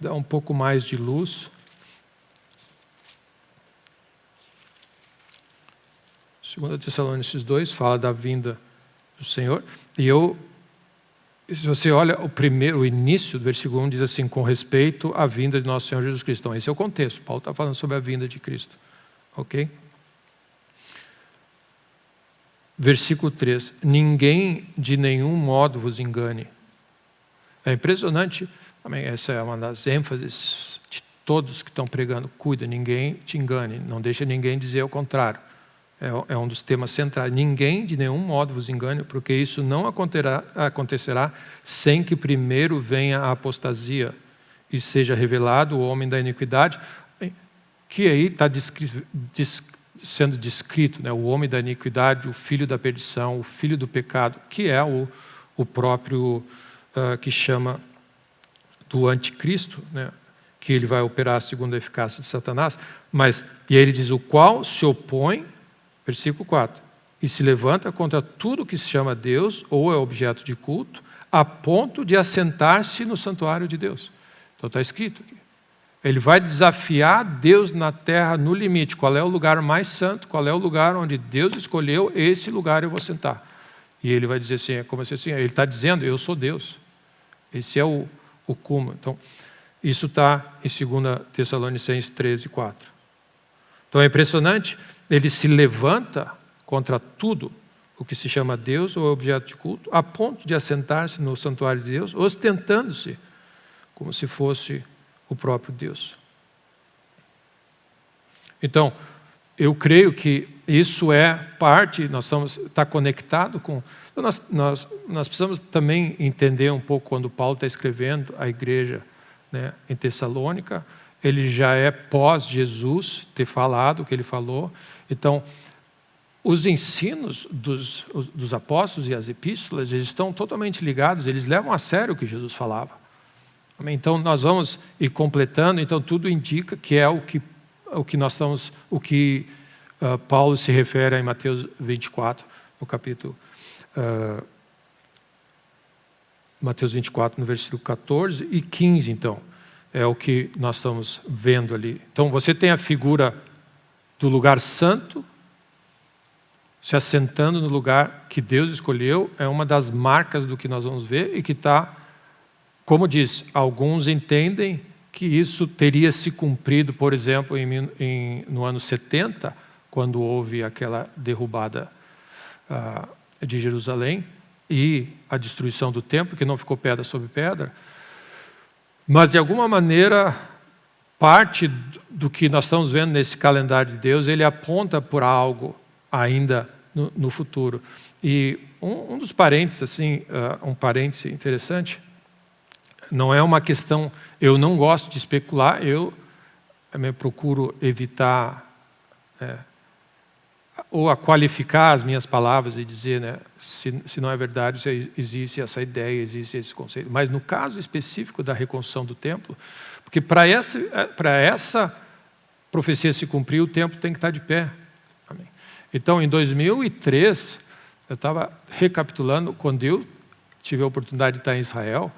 dá um pouco mais de luz. 2 Tessalonicenses 2 fala da vinda do Senhor. E se você olha o início do versículo 1 diz assim, com respeito à vinda de nosso Senhor Jesus Cristo. Então, esse é o contexto. Paulo está falando sobre a vinda de Cristo. Ok? Versículo 3. Ninguém de nenhum modo vos engane. É impressionante. Também essa é uma das ênfases de todos que estão pregando. Cuida, ninguém te engane. Não deixa ninguém dizer o contrário. É um dos temas centrais. Ninguém de nenhum modo vos engane, porque isso não acontecerá sem que primeiro venha a apostasia e seja revelado o homem da iniquidade, que aí está sendo descrito, né? O homem da iniquidade, o filho da perdição, o filho do pecado, que é o próprio que chama do anticristo, né? Que ele vai operar segundo a eficácia de Satanás. E aí ele diz, o qual se opõe, versículo 4, e se levanta contra tudo que se chama Deus ou é objeto de culto, a ponto de assentar-se no santuário de Deus. Então está escrito aqui. Ele vai desafiar Deus na terra no limite. Qual é o lugar mais santo? Qual é o lugar onde Deus escolheu? Esse lugar eu vou sentar. E ele vai dizer assim, é como assim, ele está dizendo, eu sou Deus. Esse é o cúmulo. Então, isso está em 2 Tessalonicenses 13, 4. Então é impressionante. Ele se levanta contra tudo o que se chama Deus ou objeto de culto, a ponto de assentar-se no santuário de Deus, ostentando-se como se fosse o próprio Deus. Então, eu creio que isso é parte, está conectado com... Nós precisamos também entender um pouco quando Paulo está escrevendo a igreja, né, em Tessalônica, ele já é pós-Jesus ter falado o que ele falou. Então, os ensinos dos apóstolos e as epístolas, eles estão totalmente ligados, eles levam a sério o que Jesus falava. Então, nós vamos ir completando, então tudo indica que é o que nós estamos, Paulo se refere em Mateus 24, no capítulo... Mateus 24, no versículo 14 e 15, então, é o que nós estamos vendo ali. Então, você tem a figura do lugar santo, se assentando no lugar que Deus escolheu, é uma das marcas do que nós vamos ver e que está, como diz, alguns entendem que isso teria se cumprido, por exemplo, no ano 70, quando houve aquela derrubada de Jerusalém e a destruição do templo, que não ficou pedra sobre pedra. Mas, de alguma maneira, parte do que nós estamos vendo nesse calendário de Deus, ele aponta por algo ainda no futuro. E um dos parênteses, assim, um parêntese interessante, não é uma questão... Eu não gosto de especular, eu procuro evitar... ou a qualificar as minhas palavras e dizer, né, se não é verdade, se existe essa ideia, existe esse conceito. Mas no caso específico da reconstrução do templo, porque para essa profecia se cumprir, o templo tem que estar de pé. Amém. Então, em 2003, eu estava recapitulando, quando eu tive a oportunidade de estar em Israel,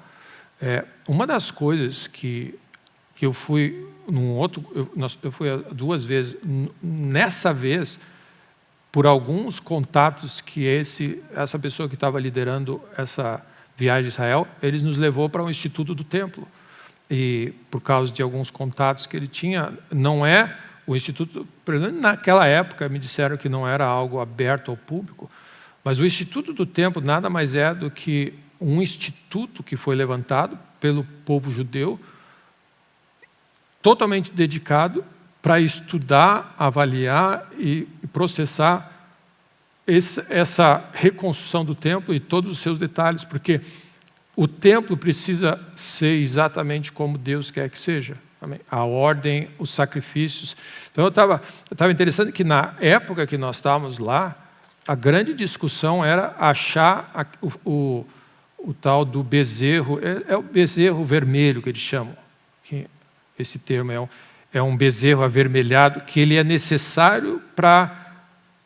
uma das coisas que eu fui eu fui 2 vezes, nessa vez, por alguns contatos que essa pessoa que estava liderando essa viagem a Israel, eles nos levou para o Instituto do Templo. E por causa de alguns contatos que ele tinha, não é o Instituto, naquela época me disseram que não era algo aberto ao público, mas o Instituto do Templo nada mais é do que um instituto que foi levantado pelo povo judeu, totalmente dedicado para estudar, avaliar e processar essa reconstrução do templo e todos os seus detalhes, porque o templo precisa ser exatamente como Deus quer que seja. Amém? A ordem, os sacrifícios. Então eu estava interessado que na época que nós estávamos lá, a grande discussão era achar o tal do bezerro, é o bezerro vermelho que eles chamam, que esse termo é um bezerro avermelhado, que ele é necessário para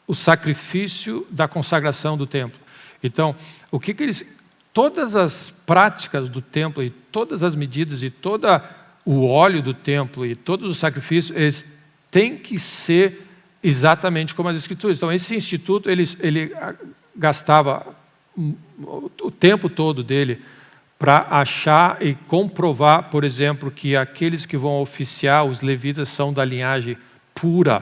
o sacrifício da consagração do templo. Então, todas as práticas do templo e todas as medidas e todo o óleo do templo e todos os sacrifícios, eles têm que ser exatamente como as Escrituras. Então, esse instituto, ele gastava o tempo todo dele para achar e comprovar, por exemplo, que aqueles que vão oficiar, os levitas, são da linhagem pura,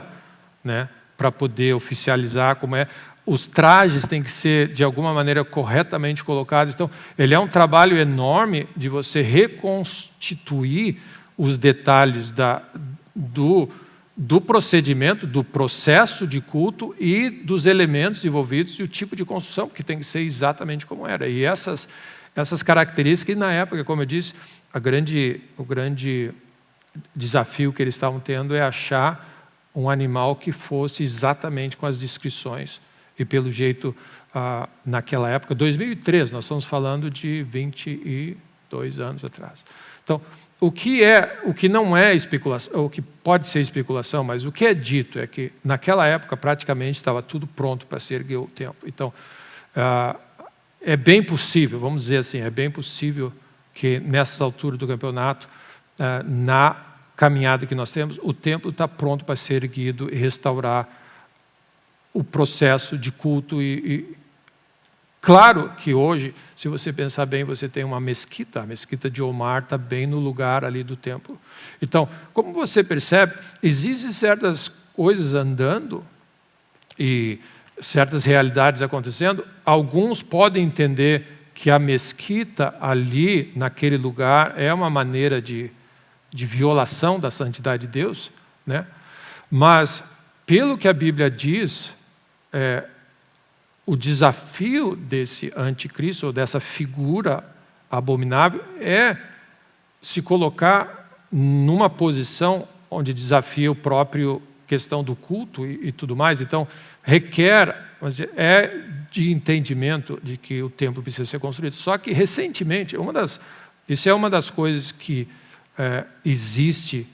né, para poder oficializar como é. Os trajes têm que ser, de alguma maneira, corretamente colocados. Então, ele é um trabalho enorme de você reconstituir os detalhes do procedimento, do processo de culto e dos elementos envolvidos e o tipo de construção, porque tem que ser exatamente como era. E essas características, e na época, como eu disse, o grande desafio que eles estavam tendo é achar um animal que fosse exatamente com as descrições. E pelo jeito, naquela época, 2003, nós estamos falando de 22 anos atrás. Então, o que não é especulação, o que pode ser especulação, mas o que é dito é que naquela época praticamente estava tudo pronto para se erguer o templo. Então, é bem possível, vamos dizer assim, é bem possível que nessa altura do campeonato, na caminhada que nós temos, o templo está pronto para ser erguido e restaurar o processo de culto. Claro que hoje, se você pensar bem, você tem uma mesquita, a mesquita de Omar está bem no lugar ali do templo. Então, como você percebe, existem certas coisas andando e certas realidades acontecendo. Alguns podem entender que a mesquita ali, naquele lugar, é uma maneira de violação da santidade de Deus, né? Mas pelo que a Bíblia diz, o desafio desse anticristo, ou dessa figura abominável, é se colocar numa posição onde desafia o próprio questão do culto e tudo mais. Então, requer, de entendimento de que o templo precisa ser construído. Só que, recentemente, isso é uma das coisas que existe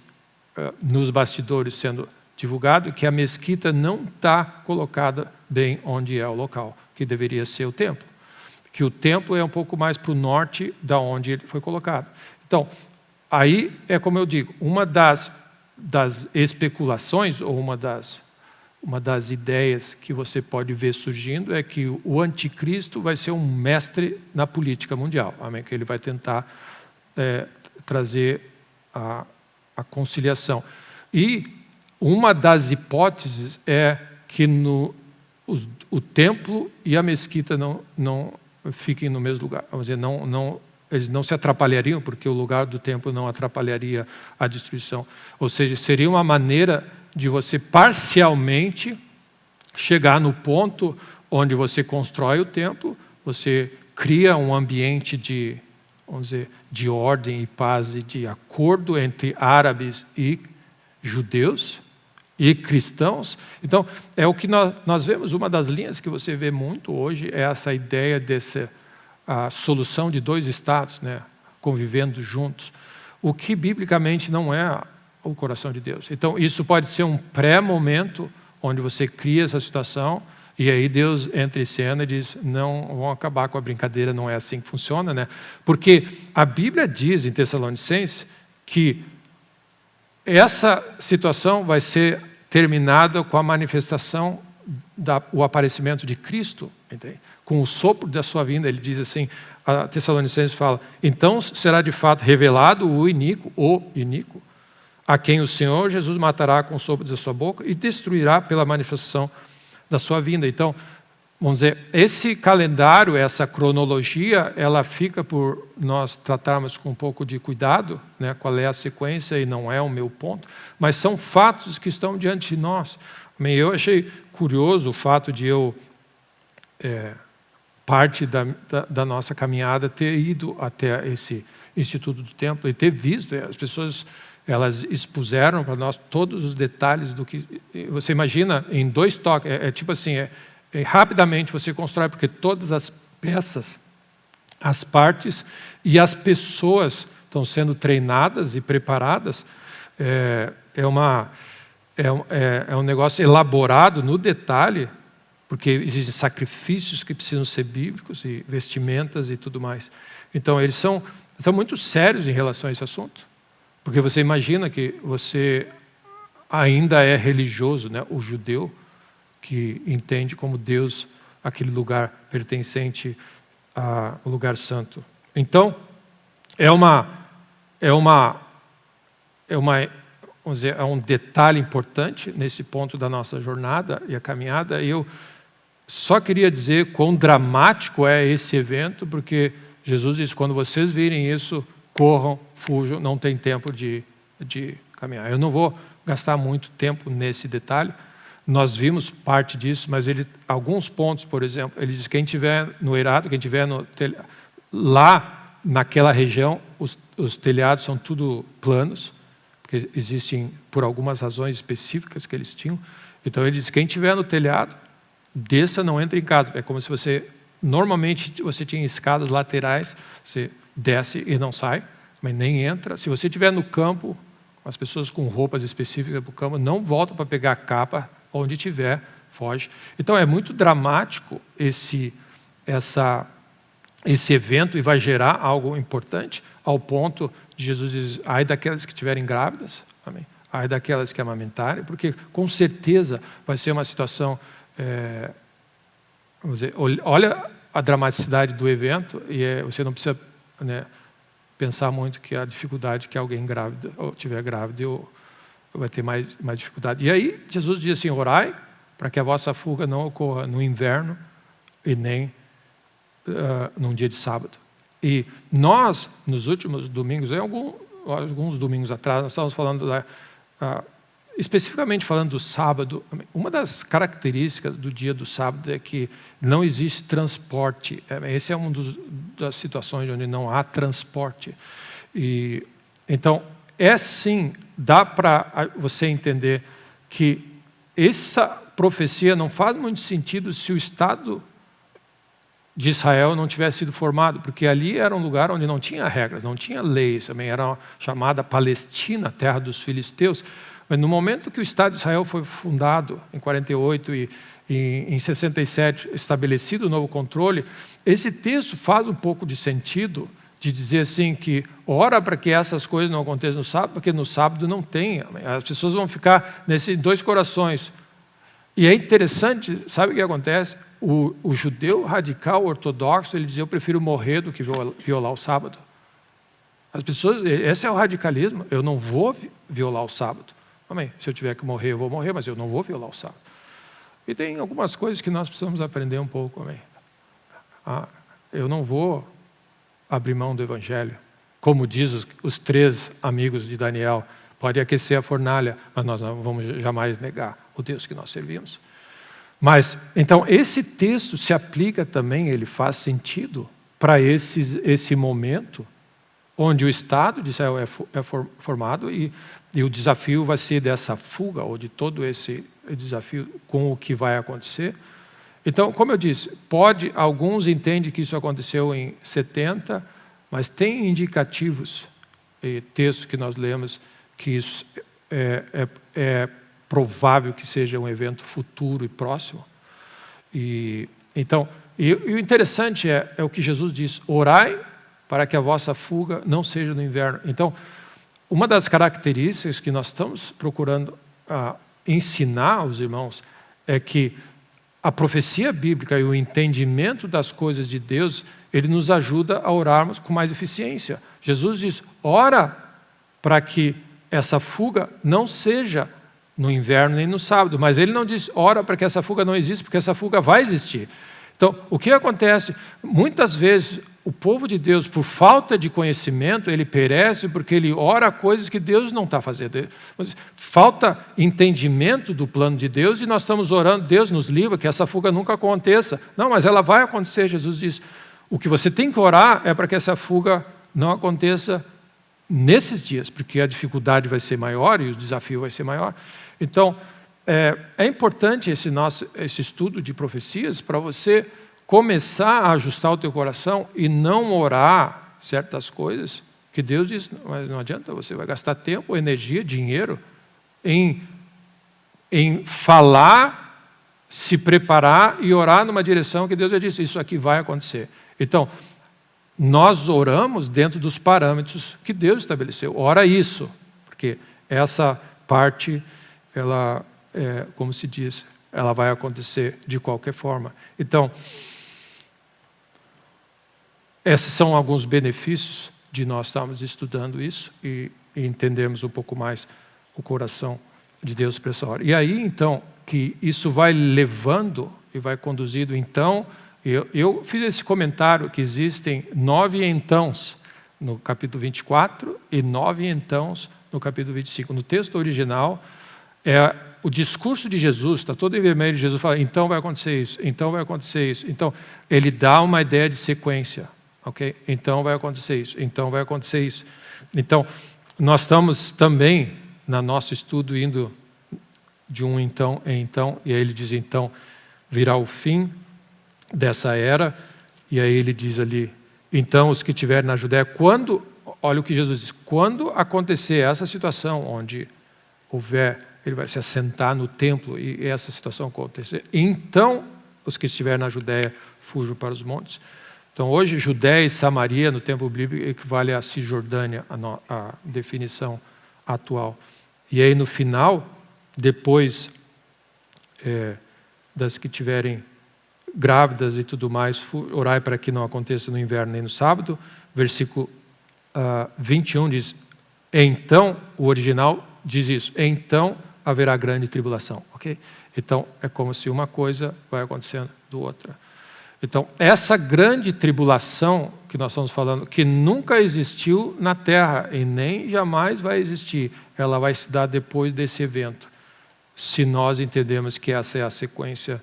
nos bastidores sendo divulgado, que a mesquita não está colocada bem onde é o local, que deveria ser o templo. Que o templo é um pouco mais para o norte da onde ele foi colocado. Então, aí é como eu digo, uma das especulações, ou uma das ideias que você pode ver surgindo é que o anticristo vai ser um mestre na política mundial. Amém? Que ele vai tentar trazer a conciliação. E uma das hipóteses é que o templo e a mesquita não fiquem no mesmo lugar. Vamos dizer, eles não se atrapalhariam, porque o lugar do templo não atrapalharia a destruição. Ou seja, seria uma maneira de você parcialmente chegar no ponto onde você constrói o templo, você cria um ambiente de, vamos dizer, de ordem e paz e de acordo entre árabes e judeus e cristãos. Então, é o que nós vemos, uma das linhas que você vê muito hoje é essa ideia dessa a solução de dois estados, né, convivendo juntos, o que biblicamente não é o coração de Deus. Então, isso pode ser um pré-momento onde você cria essa situação e aí Deus entra em cena e diz, não, vão acabar com a brincadeira, não é assim que funciona, né? Porque a Bíblia diz em Tessalonicenses que essa situação vai ser terminada com a manifestação, o aparecimento de Cristo, entende? Com o sopro da sua vinda. Ele diz assim, a Tessalonicenses fala, então será de fato revelado o iníquo, a quem o Senhor Jesus matará com o sopro da sua boca e destruirá pela manifestação da sua vinda. Então, vamos dizer, esse calendário, essa cronologia, ela fica por nós tratarmos com um pouco de cuidado, né, qual é a sequência, e não é o meu ponto, mas são fatos que estão diante de nós. Eu achei curioso o fato de eu, parte da nossa caminhada, ter ido até esse Instituto do Templo e ter visto, as pessoas, elas expuseram para nós todos os detalhes do que... Você imagina, em 2 toques, tipo assim, rapidamente você constrói, porque todas as peças, as partes e as pessoas estão sendo treinadas e preparadas. É um negócio elaborado no detalhe, porque existem sacrifícios que precisam ser bíblicos, e vestimentas e tudo mais. Então, eles são muito sérios em relação a esse assunto, porque você imagina que você ainda é religioso, né? O judeu, que entende como Deus aquele lugar pertencente ao lugar santo. Então, vamos dizer, é um detalhe importante nesse ponto da nossa jornada e a caminhada. Eu só queria dizer quão dramático é esse evento, porque Jesus disse, quando vocês virem isso, corram, fujam, não tem tempo de caminhar. Eu não vou gastar muito tempo nesse detalhe. Nós vimos parte disso, mas alguns pontos, por exemplo, ele diz que quem estiver no eirado, quem estiver lá naquela região, os telhados são tudo planos, porque existem por algumas razões específicas que eles tinham. Então ele diz, quem estiver no telhado, desça, não entre em casa. É como se normalmente você tinha escadas laterais, você desce e não sai, mas nem entra. Se você estiver no campo, as pessoas com roupas específicas para o campo, não voltam para pegar a capa, onde tiver, foge. Então é muito dramático esse evento, e vai gerar algo importante, ao ponto de Jesus dizer, ai daquelas que estiverem grávidas, amém? Ai daquelas que amamentarem, porque com certeza vai ser uma situação, vamos dizer, olha a dramaticidade do evento, e você não precisa, né, pensar muito que a dificuldade que alguém grávida, ou tiver grávida, ou vai ter mais dificuldade. E aí Jesus diz assim, orai para que a vossa fuga não ocorra no inverno e nem num dia de sábado. E nós, nos últimos domingos, alguns domingos atrás, nós estávamos falando especificamente falando do sábado, uma das características do dia do sábado é que não existe transporte. Essa é uma das situações onde não há transporte. E, então, sim, dá para você entender que essa profecia não faz muito sentido se o Estado de Israel não tivesse sido formado, porque ali era um lugar onde não tinha regras, não tinha leis, também era chamada Palestina, terra dos filisteus. Mas no momento que o Estado de Israel foi fundado, em 48 e em 67 estabelecido o novo controle, esse texto faz um pouco de sentido, de dizer assim que ora para que essas coisas não aconteçam no sábado, porque no sábado não tem. As pessoas vão ficar nesses dois corações. E é interessante, sabe o que acontece? O judeu radical ortodoxo, ele dizia, eu prefiro morrer do que violar o sábado. As pessoas, esse é o radicalismo, eu não vou violar o sábado. Amém. Se eu tiver que morrer, eu vou morrer, mas eu não vou violar o sábado. E tem algumas coisas que nós precisamos aprender um pouco, amém. Eu não vou abrir mão do evangelho. Como diz os 3 amigos de Daniel, pode aquecer a fornalha, mas nós não vamos jamais negar o Deus que nós servimos. Mas, então, esse texto se aplica também, ele faz sentido para esse momento onde o Estado de Israel é formado e o desafio vai ser dessa fuga, ou de todo esse desafio com o que vai acontecer. Então, como eu disse, alguns entendem que isso aconteceu em 70, mas tem indicativos, textos que nós lemos, que isso é provável que seja um evento futuro e próximo. Então, o interessante é o que Jesus diz, orai para que a vossa fuga não seja no inverno. Então, uma das características que nós estamos procurando ensinar aos irmãos é que a profecia bíblica e o entendimento das coisas de Deus, ele nos ajuda a orarmos com mais eficiência. Jesus diz, ora para que essa fuga não seja no inverno nem no sábado, mas ele não diz, ora para que essa fuga não exista, porque essa fuga vai existir. Então, o que acontece? Muitas vezes, o povo de Deus, por falta de conhecimento, ele perece porque ele ora coisas que Deus não está fazendo. Falta entendimento do plano de Deus e nós estamos orando, Deus nos livra, que essa fuga nunca aconteça. Não, mas ela vai acontecer, Jesus diz. O que você tem que orar é para que essa fuga não aconteça nesses dias, porque a dificuldade vai ser maior e o desafio vai ser maior. Então, é importante esse estudo de profecias para você começar a ajustar o teu coração e não orar certas coisas que Deus diz, mas não adianta, você vai gastar tempo, energia, dinheiro em falar, se preparar e orar numa direção que Deus já disse, isso aqui vai acontecer. Então, nós oramos dentro dos parâmetros que Deus estabeleceu. Ora isso, porque essa parte, ela, como se diz, ela vai acontecer de qualquer forma. Então, esses são alguns benefícios de nós estarmos estudando isso e entendermos um pouco mais o coração de Deus para essa hora. E aí, então, que isso vai levando e vai conduzindo, então, eu fiz esse comentário que existem 9 entãos no capítulo 24 e 9 entãos no capítulo 25. No texto original, o discurso de Jesus, está todo em vermelho, Jesus fala, então vai acontecer isso, então vai acontecer isso. Então, ele dá uma ideia de sequência. Okay? Então vai acontecer isso, então vai acontecer isso. Então, nós estamos também, no nosso estudo, indo de um então em então, e aí ele diz, então, virá o fim dessa era, e aí ele diz ali, então os que estiverem na Judéia, olha o que Jesus diz, quando acontecer essa situação, onde ele vai se assentar no templo, e essa situação acontecer, então os que estiverem na Judéia fujam para os montes. Então, hoje, Judéia e Samaria, no tempo bíblico, equivale a Cisjordânia, a definição atual. E aí, no final, depois das que tiverem grávidas e tudo mais, orai para que não aconteça no inverno nem no sábado. Versículo 21 diz, então, o original diz isso, então haverá grande tribulação. Okay? Então, é como se uma coisa vai acontecendo do outra. Então, essa grande tribulação que nós estamos falando, que nunca existiu na Terra e nem jamais vai existir, ela vai se dar depois desse evento, se nós entendemos que essa é a sequência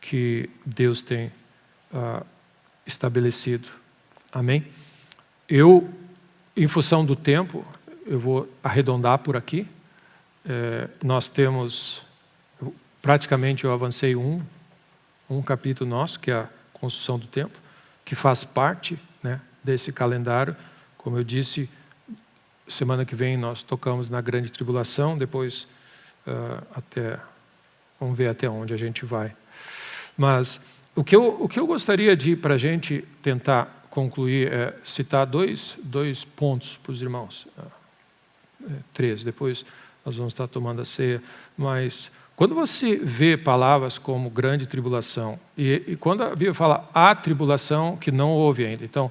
que Deus tem estabelecido. Amém? Eu, em função do tempo, eu vou arredondar por aqui. Nós temos, praticamente eu avancei um capítulo nosso, que é a construção do templo, que faz parte, né, desse calendário. Como eu disse, semana que vem nós tocamos na grande tribulação, depois vamos ver até onde a gente vai. Mas o que eu gostaria de, para a gente tentar concluir, é citar dois pontos para os irmãos. 3, depois nós vamos estar tomando a ceia. Mas quando você vê palavras como grande tribulação, e quando a Bíblia fala a tribulação, que não houve ainda. Então,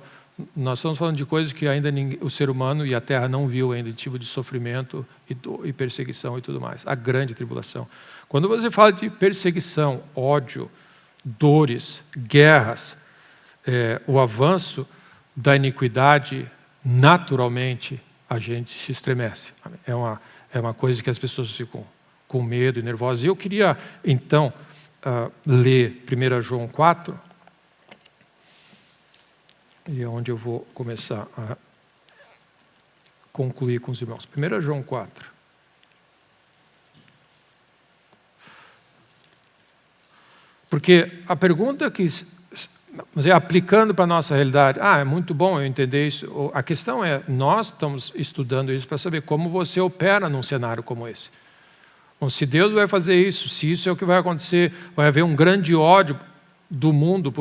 nós estamos falando de coisas que ainda o ser humano e a terra não viu ainda, tipo de sofrimento e perseguição e tudo mais. A grande tribulação. Quando você fala de perseguição, ódio, dores, guerras, o avanço da iniquidade, naturalmente a gente se estremece. É uma coisa que as pessoas ficam com medo e nervosas. E eu queria, então, ler 1 João 4, e é onde eu vou começar a concluir com os irmãos. 1 João 4. Porque a pergunta que, aplicando para a nossa realidade, é muito bom eu entender isso. A questão é, nós estamos estudando isso para saber como você opera num cenário como esse. Bom, se Deus vai fazer isso, se isso é o que vai acontecer, vai haver um grande ódio do mundo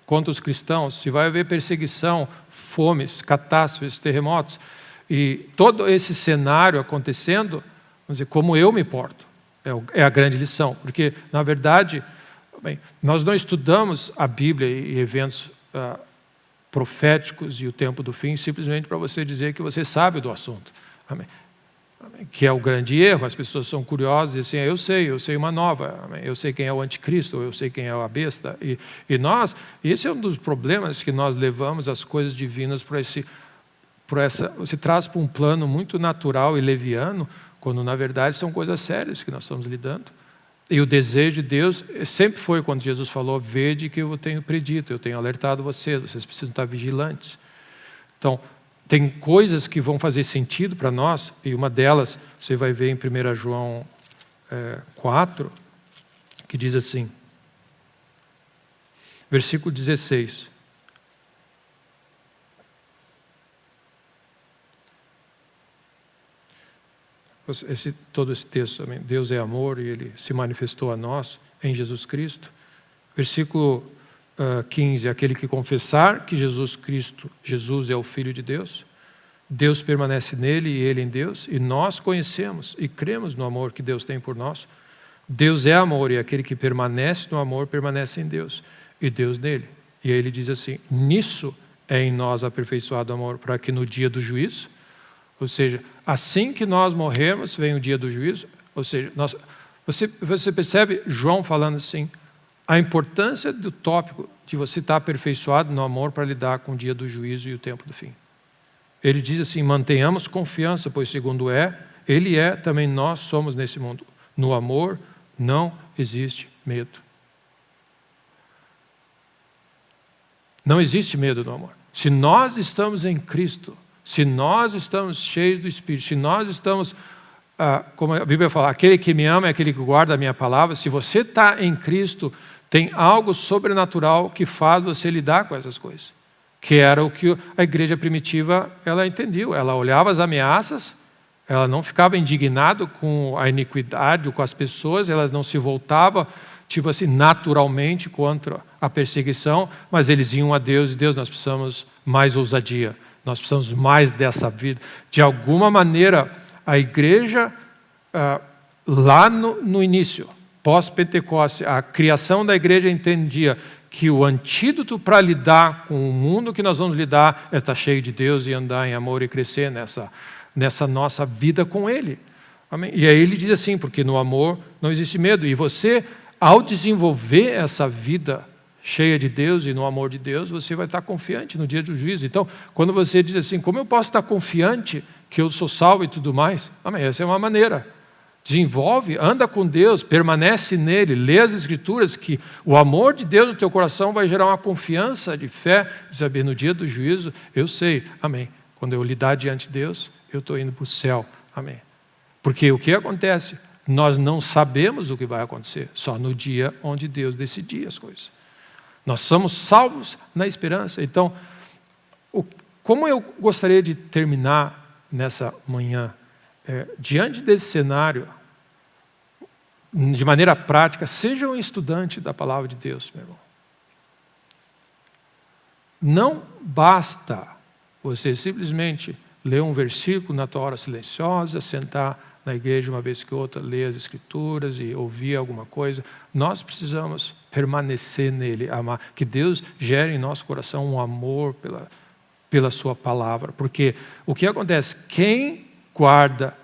contra os cristãos, se vai haver perseguição, fomes, catástrofes, terremotos, e todo esse cenário acontecendo, vamos dizer, como eu me porto, é a grande lição. Porque, na verdade, bem, nós não estudamos a Bíblia e eventos proféticos e o tempo do fim simplesmente para você dizer que você sabe do assunto. Amém? Que é o grande erro. As pessoas são curiosas e dizem assim, eu sei uma nova, amém? Eu sei quem é o anticristo, eu sei quem é a besta. E esse é um dos problemas que nós levamos as coisas divinas você traz para um plano muito natural e leviano, quando na verdade são coisas sérias que nós estamos lidando. E o desejo de Deus sempre foi, quando Jesus falou, vede que eu tenho predito, eu tenho alertado vocês precisam estar vigilantes. Então, tem coisas que vão fazer sentido para nós, e uma delas você vai ver em 1 João 4, que diz assim, versículo 16. Todo esse texto também, Deus é amor e Ele se manifestou a nós em Jesus Cristo. Versículo 15, aquele que confessar que Jesus é o Filho de Deus, Deus permanece nele e ele em Deus, e nós conhecemos e cremos no amor que Deus tem por nós. Deus é amor e aquele que permanece no amor permanece em Deus e Deus nele. E aí ele diz assim, nisso é em nós aperfeiçoado o amor, para que no dia do juízo, ou seja, assim que nós morremos, vem o dia do juízo. Ou seja, você percebe João falando assim, a importância do tópico de você estar aperfeiçoado no amor para lidar com o dia do juízo e o tempo do fim. Ele diz assim, mantenhamos confiança, pois segundo Ele é, também nós somos nesse mundo. No amor não existe medo. Não existe medo no amor. Se nós estamos em Cristo, se nós estamos cheios do Espírito, se nós estamos, como a Bíblia fala, aquele que me ama é aquele que guarda a minha palavra. Se você está em Cristo, tem algo sobrenatural que faz você lidar com essas coisas. Que era o que a igreja primitiva, ela entendeu. Ela olhava as ameaças, ela não ficava indignada com a iniquidade, com as pessoas, ela não se voltava, tipo assim, naturalmente contra a perseguição, mas eles iam a Deus e Deus, nós precisamos mais ousadia. Nós precisamos mais dessa vida. De alguma maneira, a igreja, lá no início, pós-Pentecoste, a criação da igreja entendia que o antídoto para lidar com o mundo que nós vamos lidar é estar cheio de Deus e andar em amor e crescer nessa nossa vida com Ele. Amém? E aí ele diz assim, porque no amor não existe medo. E você, ao desenvolver essa vida cheia de Deus e no amor de Deus, você vai estar confiante no dia do juízo. Então, quando você diz assim, como eu posso estar confiante que eu sou salvo e tudo mais? Amém, essa é uma maneira. Desenvolve, anda com Deus, permanece nele, lê as Escrituras, que o amor de Deus no teu coração vai gerar uma confiança de fé, de saber, no dia do juízo, eu sei, amém, quando eu lidar diante de Deus, eu estou indo para o céu, amém. Porque o que acontece? Nós não sabemos o que vai acontecer, só no dia onde Deus decidir as coisas. Nós somos salvos na esperança. Então, como eu gostaria de terminar nessa manhã, diante desse cenário, de maneira prática, seja um estudante da palavra de Deus, meu irmão. Não basta você simplesmente ler um versículo na tua hora silenciosa, sentar na igreja uma vez que outra, ler as Escrituras e ouvir alguma coisa. Nós precisamos permanecer nele, amar, que Deus gere em nosso coração um amor pela sua palavra, porque o que acontece? Quem guarda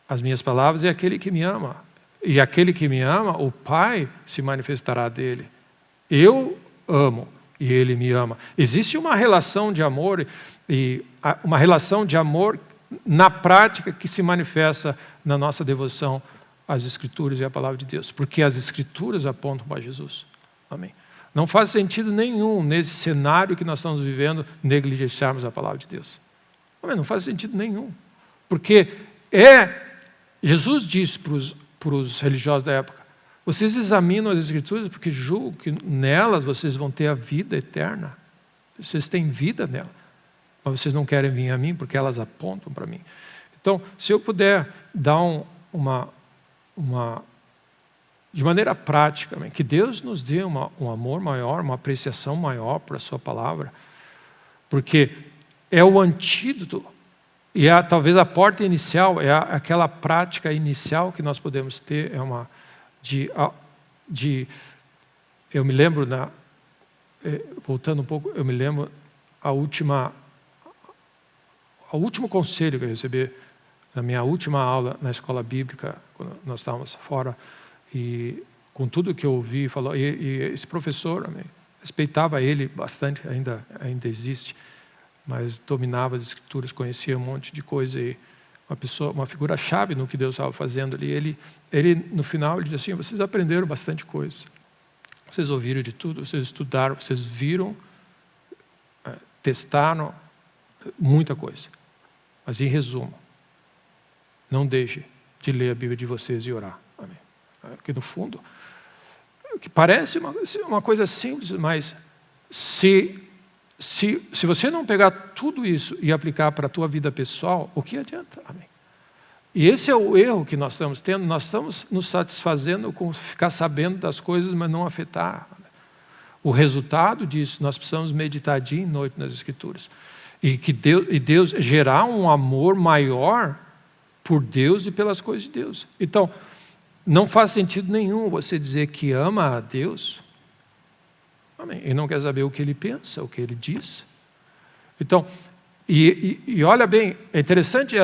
as minhas palavras é aquele que me ama, e aquele que me ama, o Pai se manifestará dele. Eu amo e ele me ama. Existe uma relação de amor, e uma relação de amor na prática que se manifesta na nossa devoção às Escrituras e à palavra de Deus, porque as Escrituras apontam para Jesus. Amém. Não faz sentido nenhum nesse cenário que nós estamos vivendo negligenciarmos a palavra de Deus. Amém. Não faz sentido nenhum, porque Jesus disse para os religiosos da época: vocês examinam as Escrituras porque julgam que nelas vocês vão ter a vida eterna. Vocês têm vida nela, mas vocês não querem vir a mim porque elas apontam para mim. Então, se eu puder dar de maneira prática, que Deus nos dê um amor maior, uma apreciação maior para a sua palavra, porque é o antídoto, e talvez a porta inicial, é aquela prática inicial que nós podemos ter, eu me lembro, voltando um pouco, eu me lembro o último conselho que eu recebi na minha última aula na escola bíblica, quando nós estávamos fora, e com tudo que eu ouvi, falou, e esse professor, respeitava ele bastante, ainda existe, mas dominava as Escrituras, conhecia um monte de coisa, e uma figura-chave no que Deus estava fazendo ali. Ele no final, ele disse assim: vocês aprenderam bastante coisa, vocês ouviram de tudo, vocês estudaram, vocês viram, testaram muita coisa, mas em resumo, não deixe de ler a Bíblia de vocês e orar. Amém. Porque no fundo, que parece uma coisa simples, mas se você não pegar tudo isso e aplicar para a tua vida pessoal, o que adianta? Amém. E esse é o erro que nós estamos tendo. Nós estamos nos satisfazendo com ficar sabendo das coisas, mas não afetar. O resultado disso, nós precisamos meditar dia e noite nas Escrituras. E Deus gerar um amor maior por Deus e pelas coisas de Deus. Então, não faz sentido nenhum você dizer que ama a Deus, amém, e não quer saber o que Ele pensa, o que Ele diz. Então, e olha bem, é interessante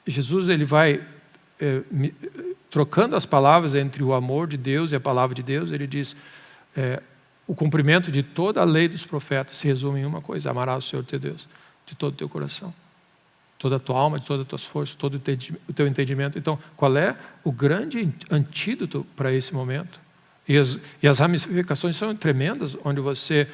Jesus, ele vai trocando as palavras entre o amor de Deus e a palavra de Deus. Ele diz, o cumprimento de toda a lei dos profetas se resume em uma coisa: amarás o Senhor teu Deus de todo o teu coração, toda a tua alma, de todas as tuas forças, todo o teu entendimento. Então, qual é o grande antídoto para esse momento? E as ramificações são tremendas, onde você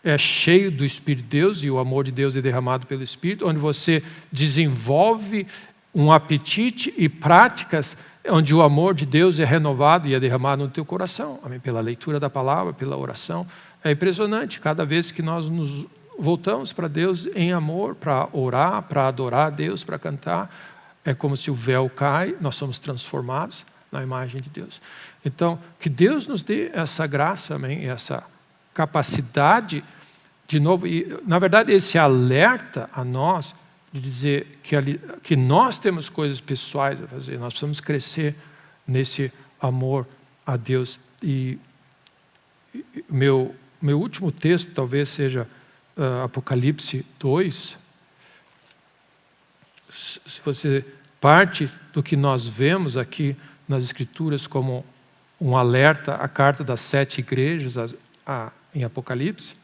é cheio do Espírito de Deus e o amor de Deus é derramado pelo Espírito, onde você desenvolve um apetite e práticas onde o amor de Deus é renovado e é derramado no teu coração, amém? Pela leitura da palavra, pela oração. É impressionante, cada vez que nós nos voltamos para Deus em amor, para orar, para adorar a Deus, para cantar, é como se o véu cai, nós somos transformados na imagem de Deus. Então, que Deus nos dê essa graça, amém? Essa capacidade, de novo, e na verdade esse alerta a nós, de dizer que nós temos coisas pessoais a fazer, nós precisamos crescer nesse amor a Deus. E meu último texto talvez seja Apocalipse 2. Se você parte do que nós vemos aqui nas Escrituras como um alerta, a carta das 7 igrejas em Apocalipse.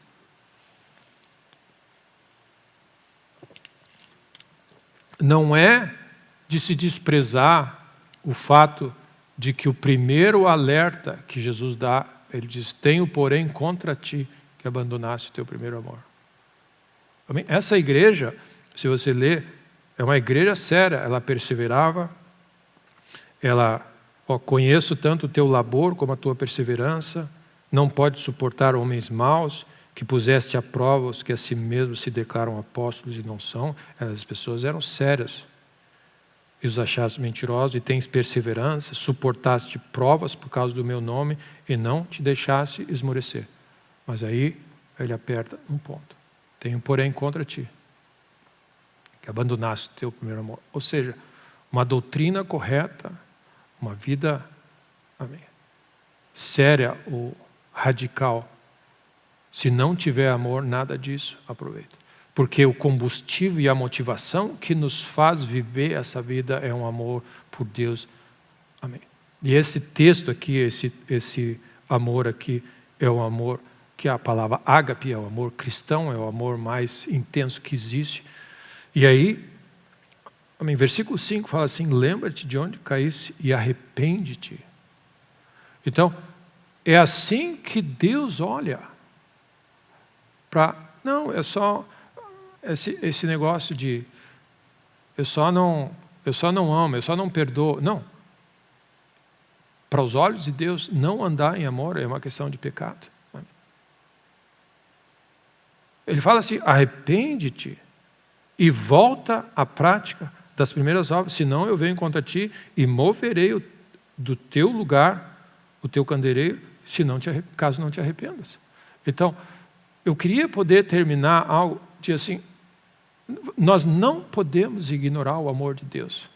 Não é de se desprezar o fato de que o primeiro alerta que Jesus dá, ele diz: tenho, porém, contra ti que abandonaste o teu primeiro amor. Essa igreja, se você ler, é uma igreja séria, ela perseverava, conheço tanto o teu labor como a tua perseverança, não pode suportar homens maus, que puseste à prova os que a si mesmos se declaram apóstolos e não são. As pessoas eram sérias. E os achaste mentirosos, e tens perseverança, suportaste provas por causa do meu nome, e não te deixaste esmorecer. Mas aí ele aperta um ponto: tenho, porém, contra ti que abandonaste o teu primeiro amor. Ou seja, uma doutrina correta, uma vida séria ou radical, se não tiver amor, nada disso aproveita. Porque o combustível e a motivação que nos faz viver essa vida é um amor por Deus. Amém. E esse texto aqui, esse amor aqui, é o amor que a palavra ágape é o amor cristão, é o amor mais intenso que existe. E aí, versículo 5 fala assim: lembra-te de onde caíste e arrepende-te. Então, é assim que Deus olha para... Não, é só esse negócio de eu só não amo, eu só não perdoo. Não. Para os olhos de Deus, não andar em amor é uma questão de pecado. Ele fala assim: arrepende-te e volta à prática das primeiras obras, senão eu venho contra ti e moverei do teu lugar o teu candeeiro, caso não te arrependas. Então, eu queria poder terminar algo de assim: nós não podemos ignorar o amor de Deus.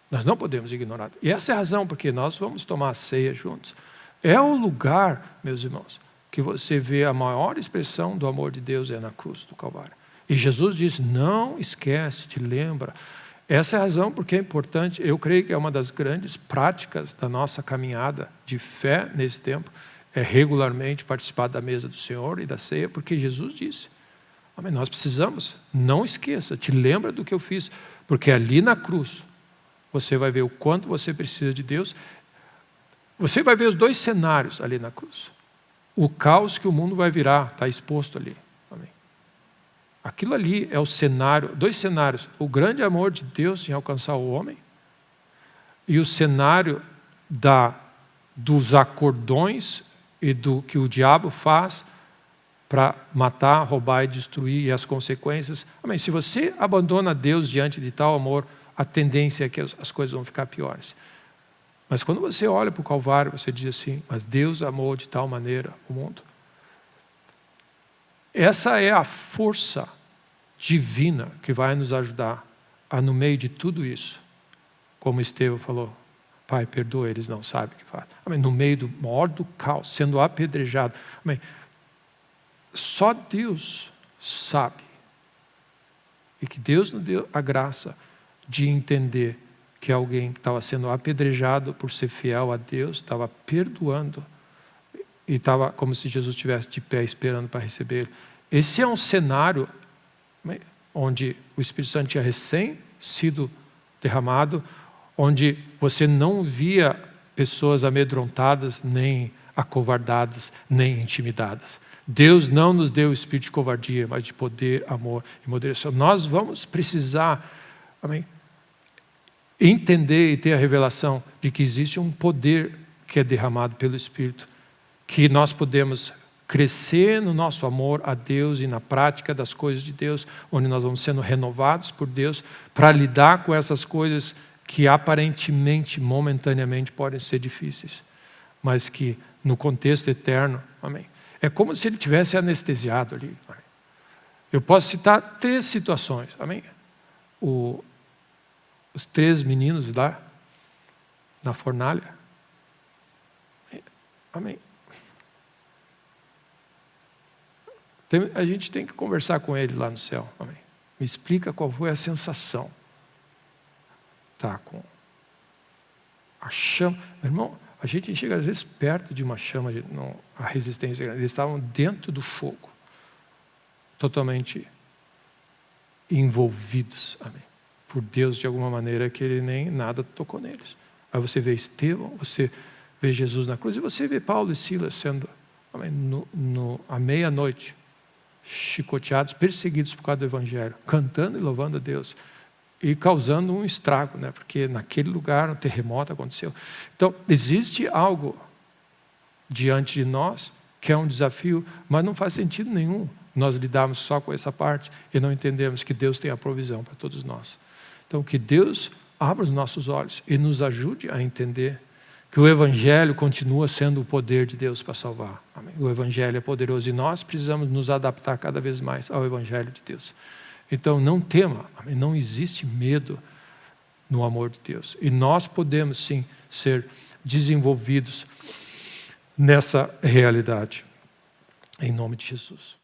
Nós não podemos ignorar. E essa é a razão porque nós vamos tomar a ceia juntos. É o lugar, meus irmãos, que você vê a maior expressão do amor de Deus é na cruz do Calvário. E Jesus diz: não esquece, te lembra. Essa é a razão porque é importante. Eu creio que é uma das grandes práticas da nossa caminhada de fé nesse tempo, é regularmente participar da mesa do Senhor e da ceia, porque Jesus disse: amém, nós precisamos, não esqueça, te lembra do que eu fiz, porque ali na cruz você vai ver o quanto você precisa de Deus. Você vai ver os 2 cenários ali na cruz. O caos que o mundo vai virar está exposto ali. Amém. Aquilo ali é o cenário, 2 cenários: o grande amor de Deus em alcançar o homem e o cenário dos acordões e do que o diabo faz para matar, roubar e destruir, e as consequências. Amém. Se você abandona Deus diante de tal amor, a tendência é que as coisas vão ficar piores. Mas quando você olha para o Calvário, você diz assim: mas Deus amou de tal maneira o mundo. Essa é a força divina que vai nos ajudar a, no meio de tudo isso, como Estevão falou: Pai, perdoa, eles não sabem o que fazem. Amém. No meio do maior do caos, sendo apedrejado. Amém. Só Deus sabe. E que Deus nos deu a graça de entender que alguém que estava sendo apedrejado por ser fiel a Deus, estava perdoando, e estava como se Jesus estivesse de pé esperando para receber ele. Esse é um cenário onde o Espírito Santo tinha recém sido derramado, onde você não via pessoas amedrontadas, nem acovardadas, nem intimidadas. Deus não nos deu o espírito de covardia, mas de poder, amor e moderação. Nós vamos precisar, amém, entender e ter a revelação de que existe um poder que é derramado pelo Espírito, que nós podemos crescer no nosso amor a Deus e na prática das coisas de Deus, onde nós vamos sendo renovados por Deus para lidar com essas coisas que aparentemente, momentaneamente podem ser difíceis, mas que no contexto eterno, amém, é como se ele tivesse anestesiado ali. Amém. Eu posso citar 3 situações, amém. Os 3 meninos lá na fornalha, amém. A gente tem que conversar com ele lá no céu, amém. Me explica qual foi a sensação. Tá com A chama, meu irmão, a gente chega às vezes perto de uma chama, a resistência, eles estavam dentro do fogo, totalmente envolvidos, amém, por Deus de alguma maneira que ele nem nada tocou neles. Aí você vê Estevão, você vê Jesus na cruz, e você vê Paulo e Silas sendo, amém, à meia-noite, chicoteados, perseguidos por causa do Evangelho, cantando e louvando a Deus, e causando um estrago, né? Porque naquele lugar um terremoto aconteceu. Então, existe algo diante de nós que é um desafio, mas não faz sentido nenhum nós lidarmos só com essa parte e não entendemos que Deus tem a provisão para todos nós. Então, que Deus abra os nossos olhos e nos ajude a entender que o Evangelho continua sendo o poder de Deus para salvar. Amém? O Evangelho é poderoso e nós precisamos nos adaptar cada vez mais ao Evangelho de Deus. Então, não tema, amém? Não existe medo no amor de Deus. E nós podemos, sim, ser desenvolvidos nessa realidade. Em nome de Jesus.